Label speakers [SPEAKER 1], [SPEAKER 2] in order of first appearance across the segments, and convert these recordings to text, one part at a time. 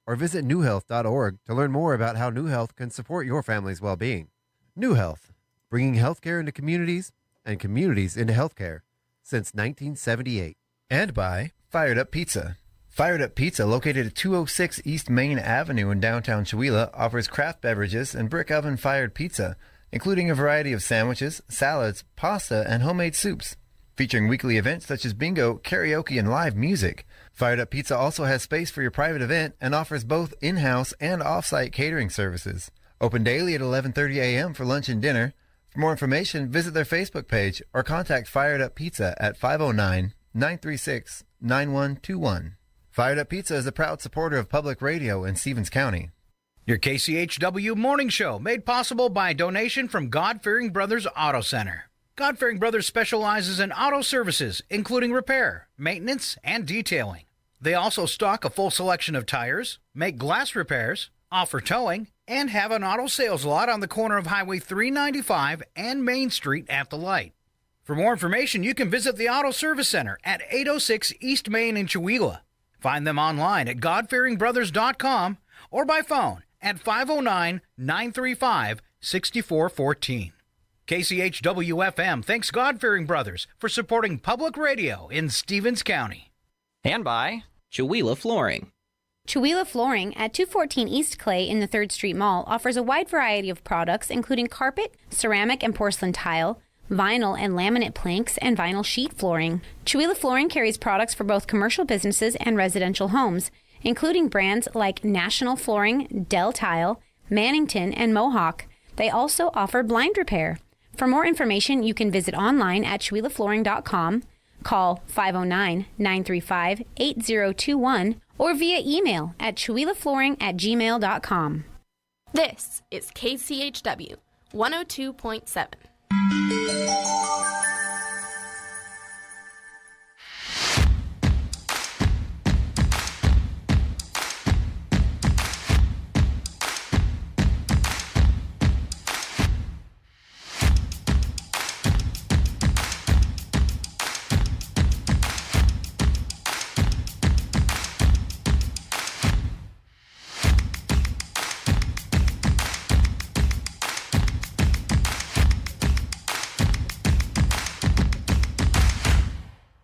[SPEAKER 1] or visit newhealth.org to learn more about how New Health can support your family's well-being. New Health, bringing healthcare into communities and communities into healthcare since 1978. And by Fired Up Pizza. Fired Up Pizza, located at 206 East Main Avenue in downtown Chewelah, offers craft beverages and brick oven-fired pizza, including a variety of sandwiches, salads, pasta, and homemade soups. Featuring weekly events such as bingo, karaoke, and live music. Fired Up Pizza also has space for your private event and offers both in-house and off-site catering services. Open daily at 11:30 a.m. for lunch and dinner. For more information, visit their Facebook page or contact Fired Up Pizza at 509-936-9121. Fired Up Pizza is a proud supporter of public radio in Stevens County.
[SPEAKER 2] Your KCHW Morning Show, made possible by a donation from God-Fearing Brothers Auto Center. God-Fearing Brothers specializes in auto services, including repair, maintenance, and detailing. They also stock a full selection of tires, make glass repairs, offer towing, and have an auto sales lot on the corner of Highway 395 and Main Street at the light. For more information, you can visit the Auto Service Center at 806 East Main in Chewelah. Find them online at godfearingbrothers.com or by phone at 509-935-6414. KCHW-FM thanks God-Fearing Brothers for supporting public radio in Stevens County.
[SPEAKER 3] And by Chewelah Flooring.
[SPEAKER 4] Chewelah Flooring at 214 East Clay in the 3rd Street Mall offers a wide variety of products including carpet, ceramic and porcelain tile, vinyl and laminate planks, and vinyl sheet flooring. Chewelah Flooring carries products for both commercial businesses and residential homes, including brands like National Flooring, Del Tile, Mannington, and Mohawk. They also offer blind repair. For more information, you can visit online at ChewelahFlooring.com, call 509-935-8021, or via email at ChewelahFlooring@gmail.com.
[SPEAKER 5] This is KCHW 102.7.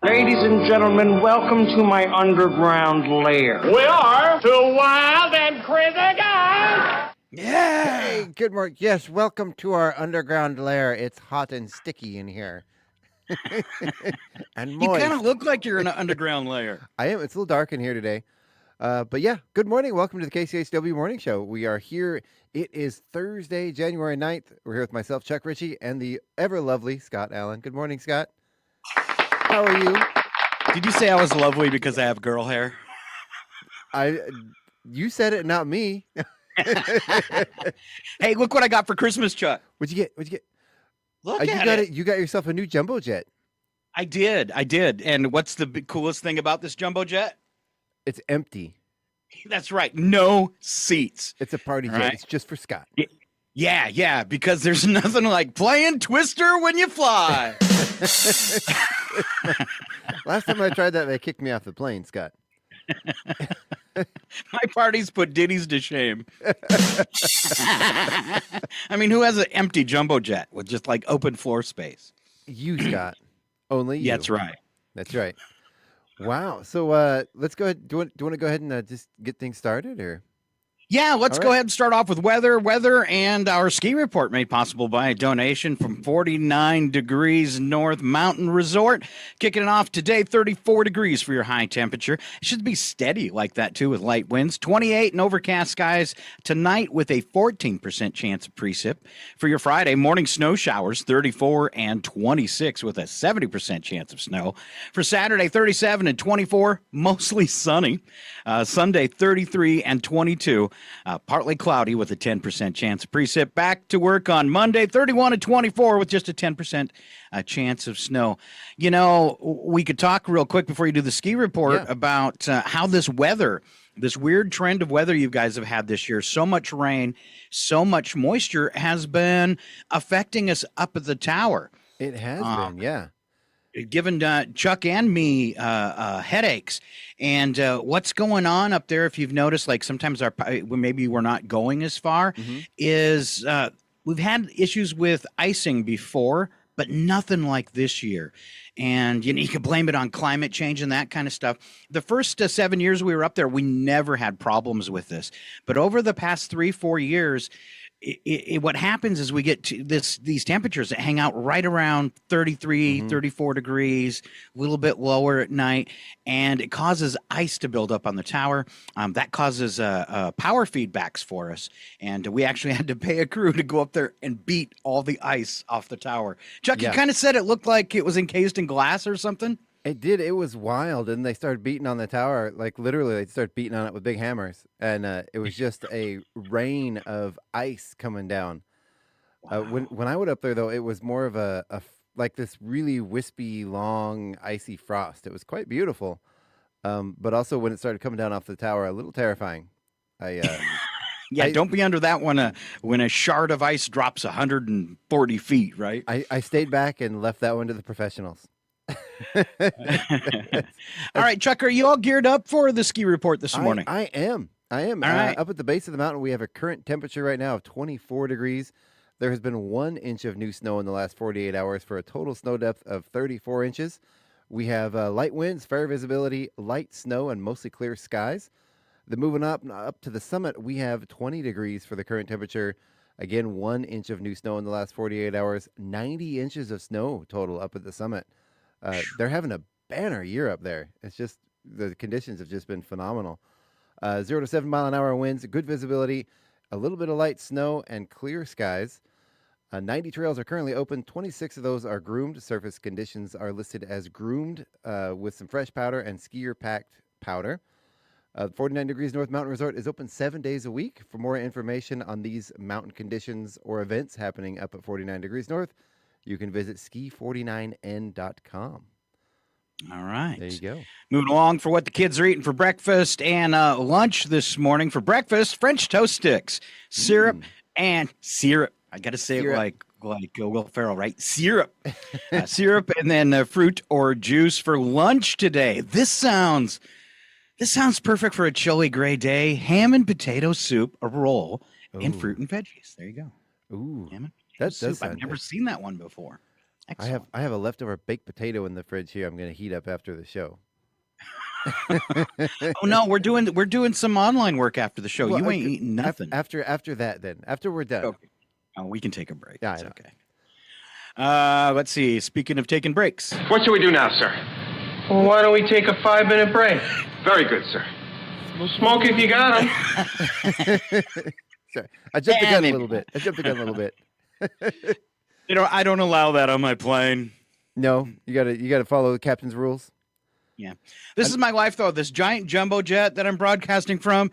[SPEAKER 6] Ladies and gentlemen, welcome to my underground lair.
[SPEAKER 7] We are two wild and crazy guys.
[SPEAKER 1] Yeah! Hey, good morning. Yes, welcome to our underground lair. It's hot and sticky in here. And moist.
[SPEAKER 8] You kind of look like you're in an underground lair.
[SPEAKER 1] I am. It's a little dark in here today. But yeah, good morning. Welcome to the KCHW Morning Show. We are here. It is Thursday, January 9th. We're here with myself, Chuck Ritchie, and the ever-lovely Scott Allen. Good morning, Scott. How are you?
[SPEAKER 8] Did you say I was lovely because I have girl hair?
[SPEAKER 1] You said it, not me.
[SPEAKER 8] Hey, look what I got for Christmas, Chuck.
[SPEAKER 1] What'd you get?
[SPEAKER 8] Look at it.
[SPEAKER 1] You got yourself a new jumbo jet.
[SPEAKER 8] I did. And what's the coolest thing about this jumbo jet?
[SPEAKER 1] It's empty.
[SPEAKER 8] That's right. No seats.
[SPEAKER 1] It's a party jet.
[SPEAKER 8] Right.
[SPEAKER 1] It's just for Scott.
[SPEAKER 8] Yeah, because there's nothing like playing Twister when you fly.
[SPEAKER 1] Last time I tried that, they kicked me off the plane, Scott.
[SPEAKER 8] My parties put ditties to shame. I mean, who has an empty jumbo jet with just like open floor space?
[SPEAKER 1] You, Scott. Only you.
[SPEAKER 8] Yeah, that's right.
[SPEAKER 1] That's right. Wow. So let's go ahead. Do you want to go ahead and just get things started, or?
[SPEAKER 8] Yeah, let's go ahead and start off with weather, and our ski report made possible by a donation from 49 Degrees North Mountain Resort. Kicking it off today, 34 degrees for your high temperature. It should be steady like that, too, with light winds. 28 and overcast skies tonight with a 14% chance of precip. For your Friday, morning snow showers, 34 and 26 with a 70% chance of snow. For Saturday, 37 and 24, mostly sunny. Sunday, 33 and 22. Partly cloudy with a 10% chance of precip. Back to work on Monday, 31 and 24 with just a 10% chance of snow. You know, we could talk real quick before you do the ski report about how this weather, this weird trend of weather you guys have had this year, so much rain, so much moisture has been affecting us up at the tower.
[SPEAKER 1] It has been, yeah.
[SPEAKER 8] giving Chuck and me headaches. And what's going on up there? If you've noticed, like sometimes maybe we're not going as far, is we've had issues with icing before, but nothing like this year. And you can blame it on climate change and that kind of stuff. The first 7 years we were up there, we never had problems with this. But over the past 3-4 years, what happens is we get to these temperatures that hang out right around 33, 34 degrees, a little bit lower at night, and it causes ice to build up on the tower. That causes power feedbacks for us, and we actually had to pay a crew to go up there and beat all the ice off the tower. Chuck, you kind of said it looked like it was encased in glass or something.
[SPEAKER 1] It did. It was wild. And they started beating on the tower. Like literally, they started beating on it with big hammers. And it was just a rain of ice coming down. Wow. When I went up there, though, it was more of like this really wispy, long, icy frost. It was quite beautiful. But also when it started coming down off the tower, a little terrifying.
[SPEAKER 8] Don't be under that one when a shard of ice drops 140 feet, right?
[SPEAKER 1] I stayed back and left that one to the professionals.
[SPEAKER 8] All right, Chuck, are you all geared up for the ski report this morning?
[SPEAKER 1] I am. All right. Up at the base of the mountain, we have a current temperature right now of 24 degrees. There has been 1 inch of new snow in the last 48 hours for a total snow depth of 34 inches. We have light winds, fair visibility, light snow, and mostly clear skies. Moving up to the summit, we have 20 degrees for the current temperature. Again, 1 inch of new snow in the last 48 hours, 90 inches of snow total up at the summit. They're having a banner year up there. It's just the conditions have just been phenomenal. 0 to 7 mile an hour winds, good visibility, a little bit of light snow, and clear skies. 90 trails are currently open. 26 of those are groomed. Surface conditions are listed as groomed with some fresh powder and skier packed powder. 49 Degrees North Mountain Resort is open 7 days a week. For more information on these mountain conditions or events happening up at 49 Degrees North, you can visit ski49n.com.
[SPEAKER 8] All right.
[SPEAKER 1] There you go.
[SPEAKER 8] Moving along for what the kids are eating for breakfast and lunch this morning. For breakfast, French toast sticks, syrup and syrup. I got to say it like Will Ferrell, right? Syrup. Syrup and then fruit or juice for lunch today. This sounds perfect for a chilly gray day. Ham and potato soup, a roll, and fruit and veggies. There you go.
[SPEAKER 1] Ooh.
[SPEAKER 8] Ham and
[SPEAKER 1] That
[SPEAKER 8] soup.
[SPEAKER 1] does
[SPEAKER 8] I've never seen that one before. Excellent.
[SPEAKER 1] I have a leftover baked potato in the fridge here. I'm going to heat up after the show.
[SPEAKER 8] Oh no, we're doing some online work after the show. Well, you ain't eating nothing.
[SPEAKER 1] After that, then after we're done.
[SPEAKER 8] Okay. Oh, we can take a break.
[SPEAKER 1] Yeah,
[SPEAKER 8] it's okay. Let's see. Speaking of taking breaks,
[SPEAKER 7] What should we do now, sir?
[SPEAKER 6] Well, why don't we take a 5-minute break?
[SPEAKER 7] Very good, sir. Smoke if you got 'em.
[SPEAKER 1] Sorry, I jumped the gun a little bit.
[SPEAKER 8] I don't allow that on my plane.
[SPEAKER 1] No, you gotta follow the captain's rules.
[SPEAKER 8] Yeah. This is my life, though. This giant jumbo jet that I'm broadcasting from,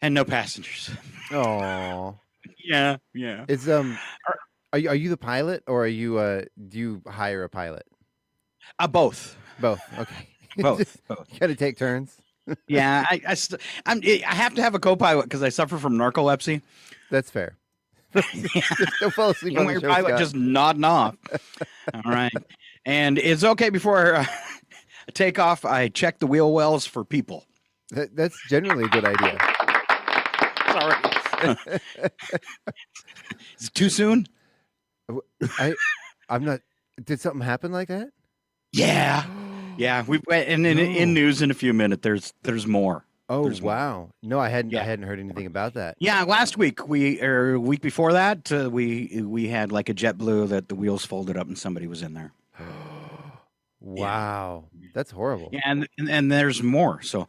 [SPEAKER 8] and no passengers.
[SPEAKER 1] Oh.
[SPEAKER 8] Yeah.
[SPEAKER 1] It's are you the pilot, or are you do you hire a pilot?
[SPEAKER 8] Both.
[SPEAKER 1] Okay.
[SPEAKER 8] Both.
[SPEAKER 1] You gotta take turns.
[SPEAKER 8] Yeah, I have to have a co-pilot because I suffer from narcolepsy.
[SPEAKER 1] That's fair. Don't fall asleep on the show,
[SPEAKER 8] pilot
[SPEAKER 1] Scott.
[SPEAKER 8] just nodding off. All right. And it's okay before I take off, I check the wheel wells for people.
[SPEAKER 1] That's generally a good idea.
[SPEAKER 8] Sorry. Is it too soon?
[SPEAKER 1] I'm not. Did something happen like that?
[SPEAKER 8] Yeah. We in news in a few minutes. There's more.
[SPEAKER 1] Oh,
[SPEAKER 8] there's
[SPEAKER 1] wow.
[SPEAKER 8] More.
[SPEAKER 1] No, I hadn't heard anything about that.
[SPEAKER 8] Yeah, last week week before that we had like a JetBlue that the wheels folded up and somebody was in there.
[SPEAKER 1] Wow, that's horrible.
[SPEAKER 8] Yeah, and there's more, so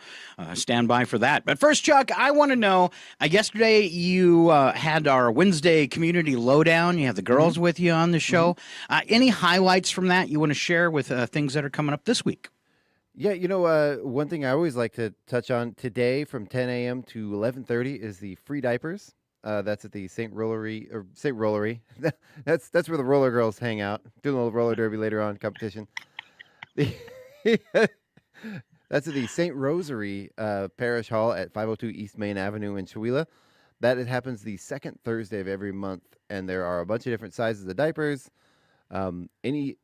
[SPEAKER 8] stand by for that. But first, Chuck, I want to know, yesterday you had our Wednesday community lowdown. You have the girls with you on the show. Any highlights from that you want to share with things that are coming up this week?
[SPEAKER 1] Yeah, one thing I always like to touch on today from 10 a.m. to 11:30 is the free diapers. That's at the St. Rollery. That's where the roller girls hang out. Doing a little roller derby later on, competition. That's at the St. Rosary Parish Hall at 502 East Main Avenue in Chewelah. It happens the second Thursday of every month, and there are a bunch of different sizes of diapers. Any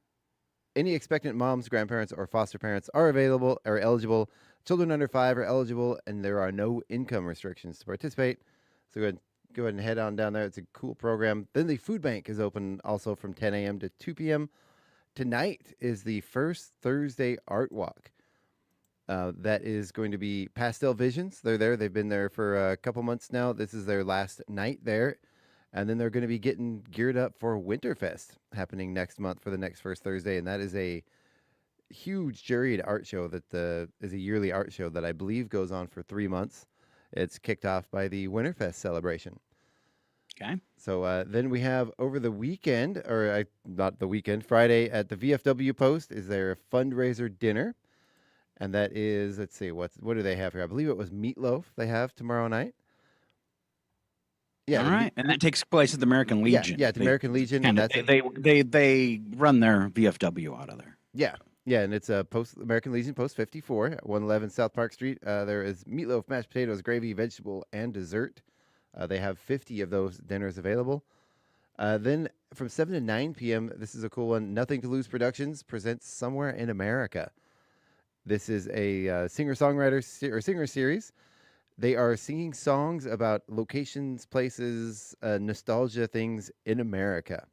[SPEAKER 1] any expectant moms, grandparents, or foster parents are available or eligible. Children under 5 are eligible, and there are no income restrictions to participate. So go ahead and head on down there. It's a cool program. Then the food bank is open also from 10 a.m. to 2 p.m. Tonight is the first Thursday art walk. That is going to be Pastel Visions. They're there. They've been there for a couple months now. This is their last night there. And then they're going to be getting geared up for Winterfest happening next month for the next first Thursday. And that is a huge juried art show that is a yearly art show that I believe goes on for 3 months. It's kicked off by the Winterfest celebration.
[SPEAKER 8] Okay.
[SPEAKER 1] So then we have over the weekend, not the weekend, Friday at the VFW Post is their fundraiser dinner. And that is, let's see, what do they have here? I believe it was meatloaf they have tomorrow night.
[SPEAKER 8] Yeah. All right. And that takes place at the American Legion.
[SPEAKER 1] Yeah, the American Legion.
[SPEAKER 8] And they run their VFW out of there.
[SPEAKER 1] Yeah. Yeah, and it's a American Legion Post 54 at 111 South Park Street. There is meatloaf, mashed potatoes, gravy, vegetable, and dessert. They have 50 of those dinners available. Then from 7 to 9 p.m., this is a cool one. Nothing to Lose Productions presents Somewhere in America. This is a singer-songwriter or singer series. They are singing songs about locations, places, nostalgia things in America.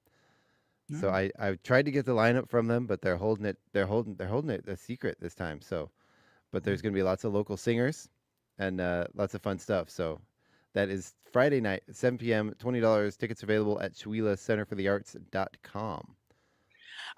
[SPEAKER 1] So I tried to get the lineup from them, but they're holding it a secret this time. So, but there's going to be lots of local singers and lots of fun stuff. So that is Friday night, 7 p.m., $20. Tickets available at ChewellaCenterForTheArts.com.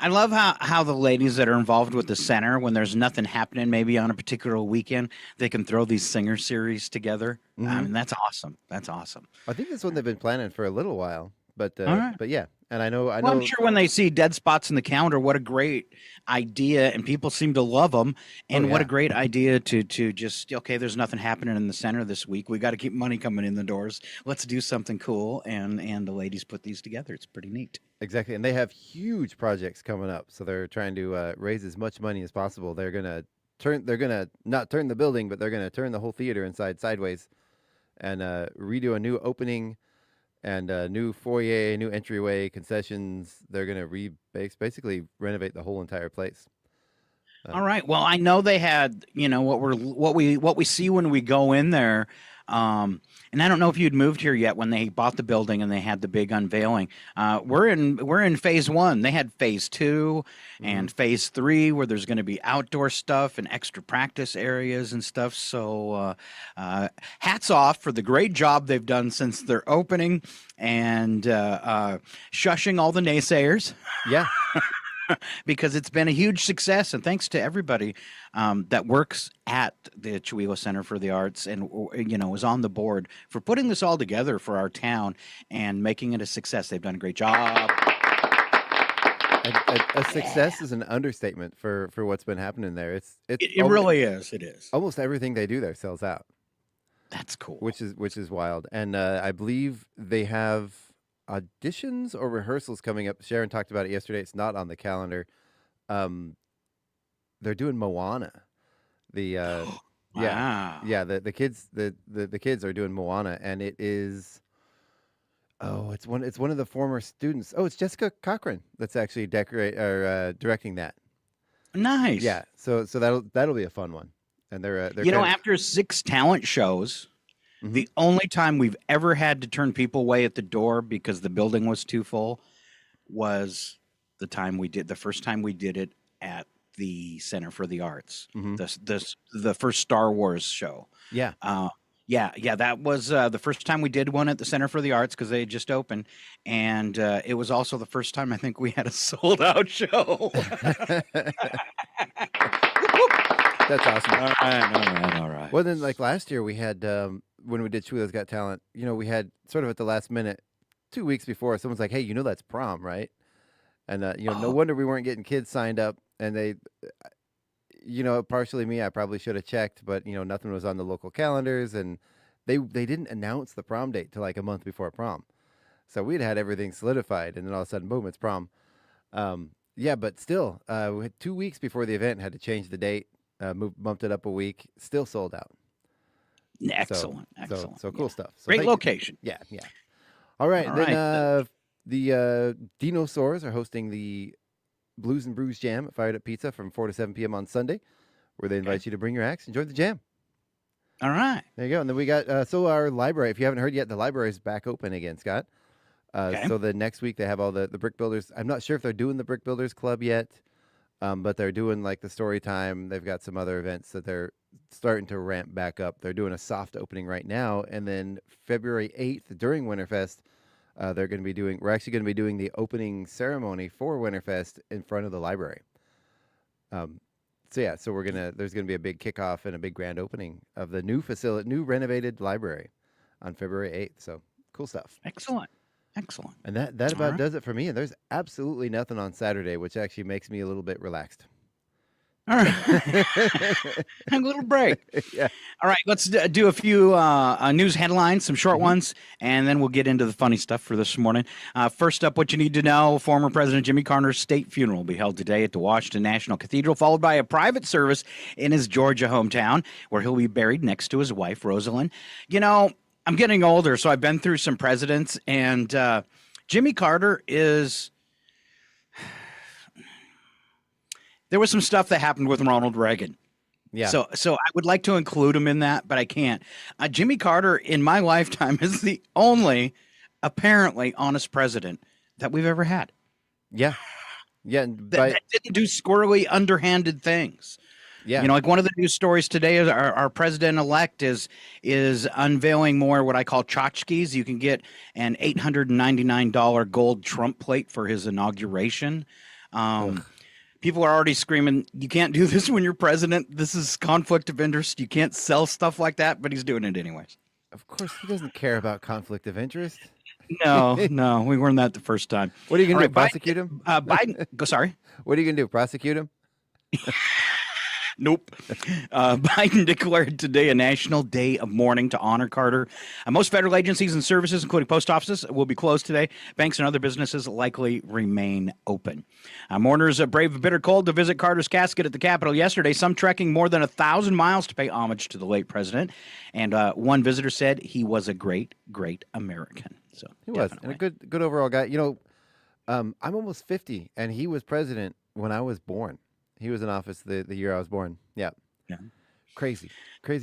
[SPEAKER 8] I love how the ladies that are involved with the center, when there's nothing happening, maybe on a particular weekend, they can throw these singer series together.
[SPEAKER 1] Mm-hmm.
[SPEAKER 8] I mean, that's awesome. That's awesome.
[SPEAKER 1] I think that's one they've been planning for a little while, but yeah. And I know.
[SPEAKER 8] Well, I'm sure when they see dead spots in the calendar, what a great idea, and people seem to love them. And what a great idea to just, okay, there's nothing happening in the center this week. We got to keep money coming in the doors. Let's do something cool. And the ladies put these together. It's pretty neat.
[SPEAKER 1] Exactly. And they have huge projects coming up. So they're trying to raise as much money as possible. They're going to not turn the building, but they're going to turn the whole theater sideways and redo a new opening. And new foyer, new entryway, concessions. They're going to basically renovate the whole entire place.
[SPEAKER 8] All right. Well, I know they had, what we see when we go in there. And I don't know if you'd moved here yet when they bought the building and they had the big unveiling. We're in phase 1. They had phase 2 and phase 3 where there's going to be outdoor stuff and extra practice areas and stuff. So hats off for the great job they've done since their opening and shushing all the naysayers.
[SPEAKER 1] Yeah.
[SPEAKER 8] Because it's been a huge success, and thanks to everybody that works at the Chewelah Center for the Arts and is on the board for putting this all together for our town and making it a success. They've done a great job.
[SPEAKER 1] A success is an understatement for what's been happening there. It
[SPEAKER 8] really is. It is.
[SPEAKER 1] Almost everything they do there sells out.
[SPEAKER 8] That's cool.
[SPEAKER 1] Which is wild, and I believe they have auditions or rehearsals coming up. Sharon talked about it yesterday. It's not on the calendar. They're doing Moana. The the kids the kids are doing Moana, and it is it's one of the former students. Oh, it's Jessica Cochran that's actually directing that.
[SPEAKER 8] Nice.
[SPEAKER 1] Yeah. So that'll be a fun one. And they're
[SPEAKER 8] after 6 talent shows. Mm-hmm. The only time we've ever had to turn people away at the door because the building was too full was the first time we did it at the Center for the Arts, the first Star Wars show.
[SPEAKER 1] Yeah.
[SPEAKER 8] That was the first time we did one at the Center for the Arts because they had just opened, and it was also the first time I think we had a sold out show.
[SPEAKER 1] That's awesome.
[SPEAKER 8] All right.
[SPEAKER 1] Well, then, like last year, we had when we did Chewella's Got Talent. We had sort of at the last minute, 2 weeks before, someone's like, "Hey, that's prom, right?" And no wonder we weren't getting kids signed up. And they, partially me, I probably should have checked, but nothing was on the local calendars, and they didn't announce the prom date till like a month before prom. So we'd had everything solidified, and then all of a sudden, boom, it's prom. But still, we had 2 weeks before the event, had to change the date. Bumped it up a week, still sold out.
[SPEAKER 8] Excellent.
[SPEAKER 1] So cool stuff. So
[SPEAKER 8] great location.
[SPEAKER 1] Yeah. All right. The Dinosaurs are hosting the Blues and Brews Jam at Fired Up Pizza from 4 to 7 p.m. on Sunday, where they invite you to bring your axe and join the jam.
[SPEAKER 8] All right.
[SPEAKER 1] There you go. And then we got, so our library, if you haven't heard yet, the library is back open again, Scott. So the next week they have all the Brick Builders. I'm not sure if they're doing the Brick Builders Club yet, but they're doing like the story time. They've got some other events that they're starting to ramp back up. They're doing a soft opening right now. And then February 8th during Winterfest, we're actually going to be doing the opening ceremony for Winterfest in front of the library. So there's going to be a big kickoff and a big grand opening of the new renovated library on February 8th. So cool stuff.
[SPEAKER 8] Excellent.
[SPEAKER 1] And that about does it for me. And there's absolutely nothing on Saturday, which actually makes me a little bit relaxed.
[SPEAKER 8] All right. A little break.
[SPEAKER 1] Yeah.
[SPEAKER 8] All right. Let's do a few news headlines, some short ones, and then we'll get into the funny stuff for this morning. First up, what you need to know, former President Jimmy Carter's state funeral will be held today at the Washington National Cathedral, followed by a private service in his Georgia hometown, where he'll be buried next to his wife, Rosalind. You know, I'm getting older, so I've been through some presidents, and Jimmy Carter is... There was some stuff that happened with Ronald Reagan.
[SPEAKER 1] Yeah.
[SPEAKER 8] So I would like to include him in that, but I can't. Jimmy Carter, in my lifetime, is the only apparently honest president that we've ever had.
[SPEAKER 1] Yeah. Yeah.
[SPEAKER 8] That didn't do squirrely, underhanded things.
[SPEAKER 1] Yeah.
[SPEAKER 8] You know, like one of the news stories today is our president-elect is unveiling more what I call tchotchkes. You can get an $899 gold Trump plate for his inauguration. People are already screaming, you can't do this when you're president. This is conflict of interest. You can't sell stuff like that, but he's doing it anyways.
[SPEAKER 1] Of course, he doesn't care about conflict of interest.
[SPEAKER 8] No, we learned that the first time.
[SPEAKER 1] What are you going to do, prosecute him?
[SPEAKER 8] Biden, sorry?
[SPEAKER 1] What are you going to do, prosecute him?
[SPEAKER 8] Nope. Biden declared today a national day of mourning to honor Carter. Most federal agencies and services, including post offices, will be closed today. Banks and other businesses likely remain open. Mourners braved bitter cold to visit Carter's casket at the Capitol yesterday, some trekking more than 1,000 miles to pay homage to the late president. And one visitor said he was a great, great American. So
[SPEAKER 1] he was, and a good overall guy. You know, I'm almost 50, and he was president when I was born. He was in office the year I was born. Yeah. Crazy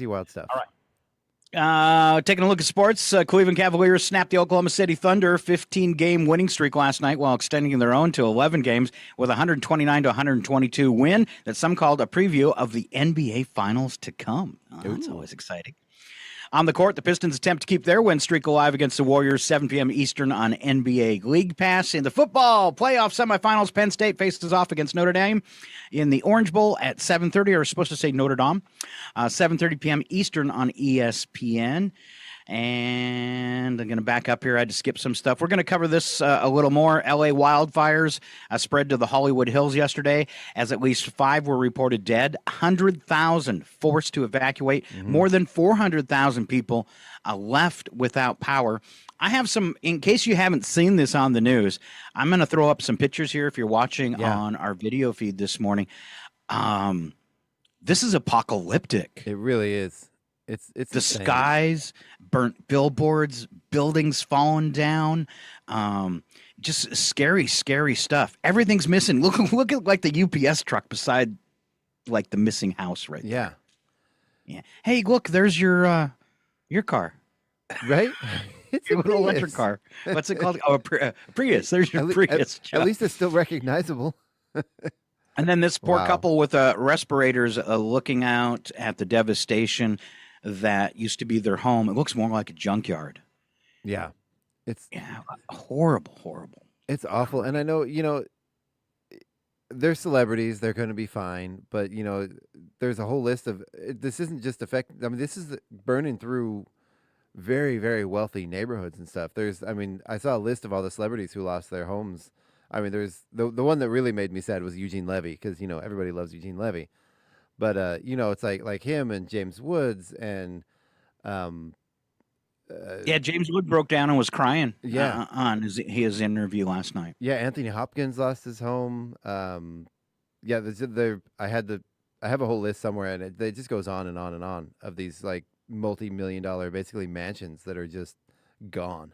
[SPEAKER 1] wild stuff.
[SPEAKER 8] All right. Taking a look at sports, Cleveland Cavaliers snapped the Oklahoma City Thunder 15-game winning streak last night while extending their own to 11 games with a 129-122 win that some called a preview of the NBA Finals to come. That's always exciting. On the court, the Pistons attempt to keep their win streak alive against the Warriors, 7 p.m. Eastern on NBA League Pass. In the football playoff semifinals, Penn State faces off against Notre Dame in the Orange Bowl at 7:30, or supposed to say Notre Dame, 7:30 p.m. Eastern on ESPN. And I'm going to back up here. I had to skip some stuff. We're going to cover this a little more. L.A. wildfires spread to the Hollywood Hills yesterday, as at least 5 were reported dead. 100,000 forced to evacuate. More than 400,000 people left without power. I have some, in case you haven't seen this on the news, I'm going to throw up some pictures here if you're watching on our video feed this morning. This is apocalyptic.
[SPEAKER 1] It really is. It's
[SPEAKER 8] the
[SPEAKER 1] insane.
[SPEAKER 8] Skies, burnt billboards, buildings falling down, just scary stuff. Everything's missing. Look at like the UPS truck beside like the missing house right there. Yeah. Hey, look, there's your car.
[SPEAKER 1] Right? It's
[SPEAKER 8] your little electric car. What's it called? Oh, a Prius. There's your Prius.
[SPEAKER 1] At least it's still recognizable.
[SPEAKER 8] And then this poor couple with respirators looking out at the devastation that used to be their home. It looks more like a junkyard.
[SPEAKER 1] Yeah. It's
[SPEAKER 8] horrible.
[SPEAKER 1] It's awful. And I know, they're celebrities. They're going to be fine. But, there's a whole list of, this isn't just this is burning through very, very wealthy neighborhoods and stuff. I saw a list of all the celebrities who lost their homes. I mean, there's the one that really made me sad was Eugene Levy, because, everybody loves Eugene Levy. But, it's like him and James Woods and...
[SPEAKER 8] James Wood broke down and was crying on his interview last night.
[SPEAKER 1] Yeah, Anthony Hopkins lost his home. I have a whole list somewhere, and it just goes on and on and on of these, like, multi-million-dollar, basically, mansions that are just gone.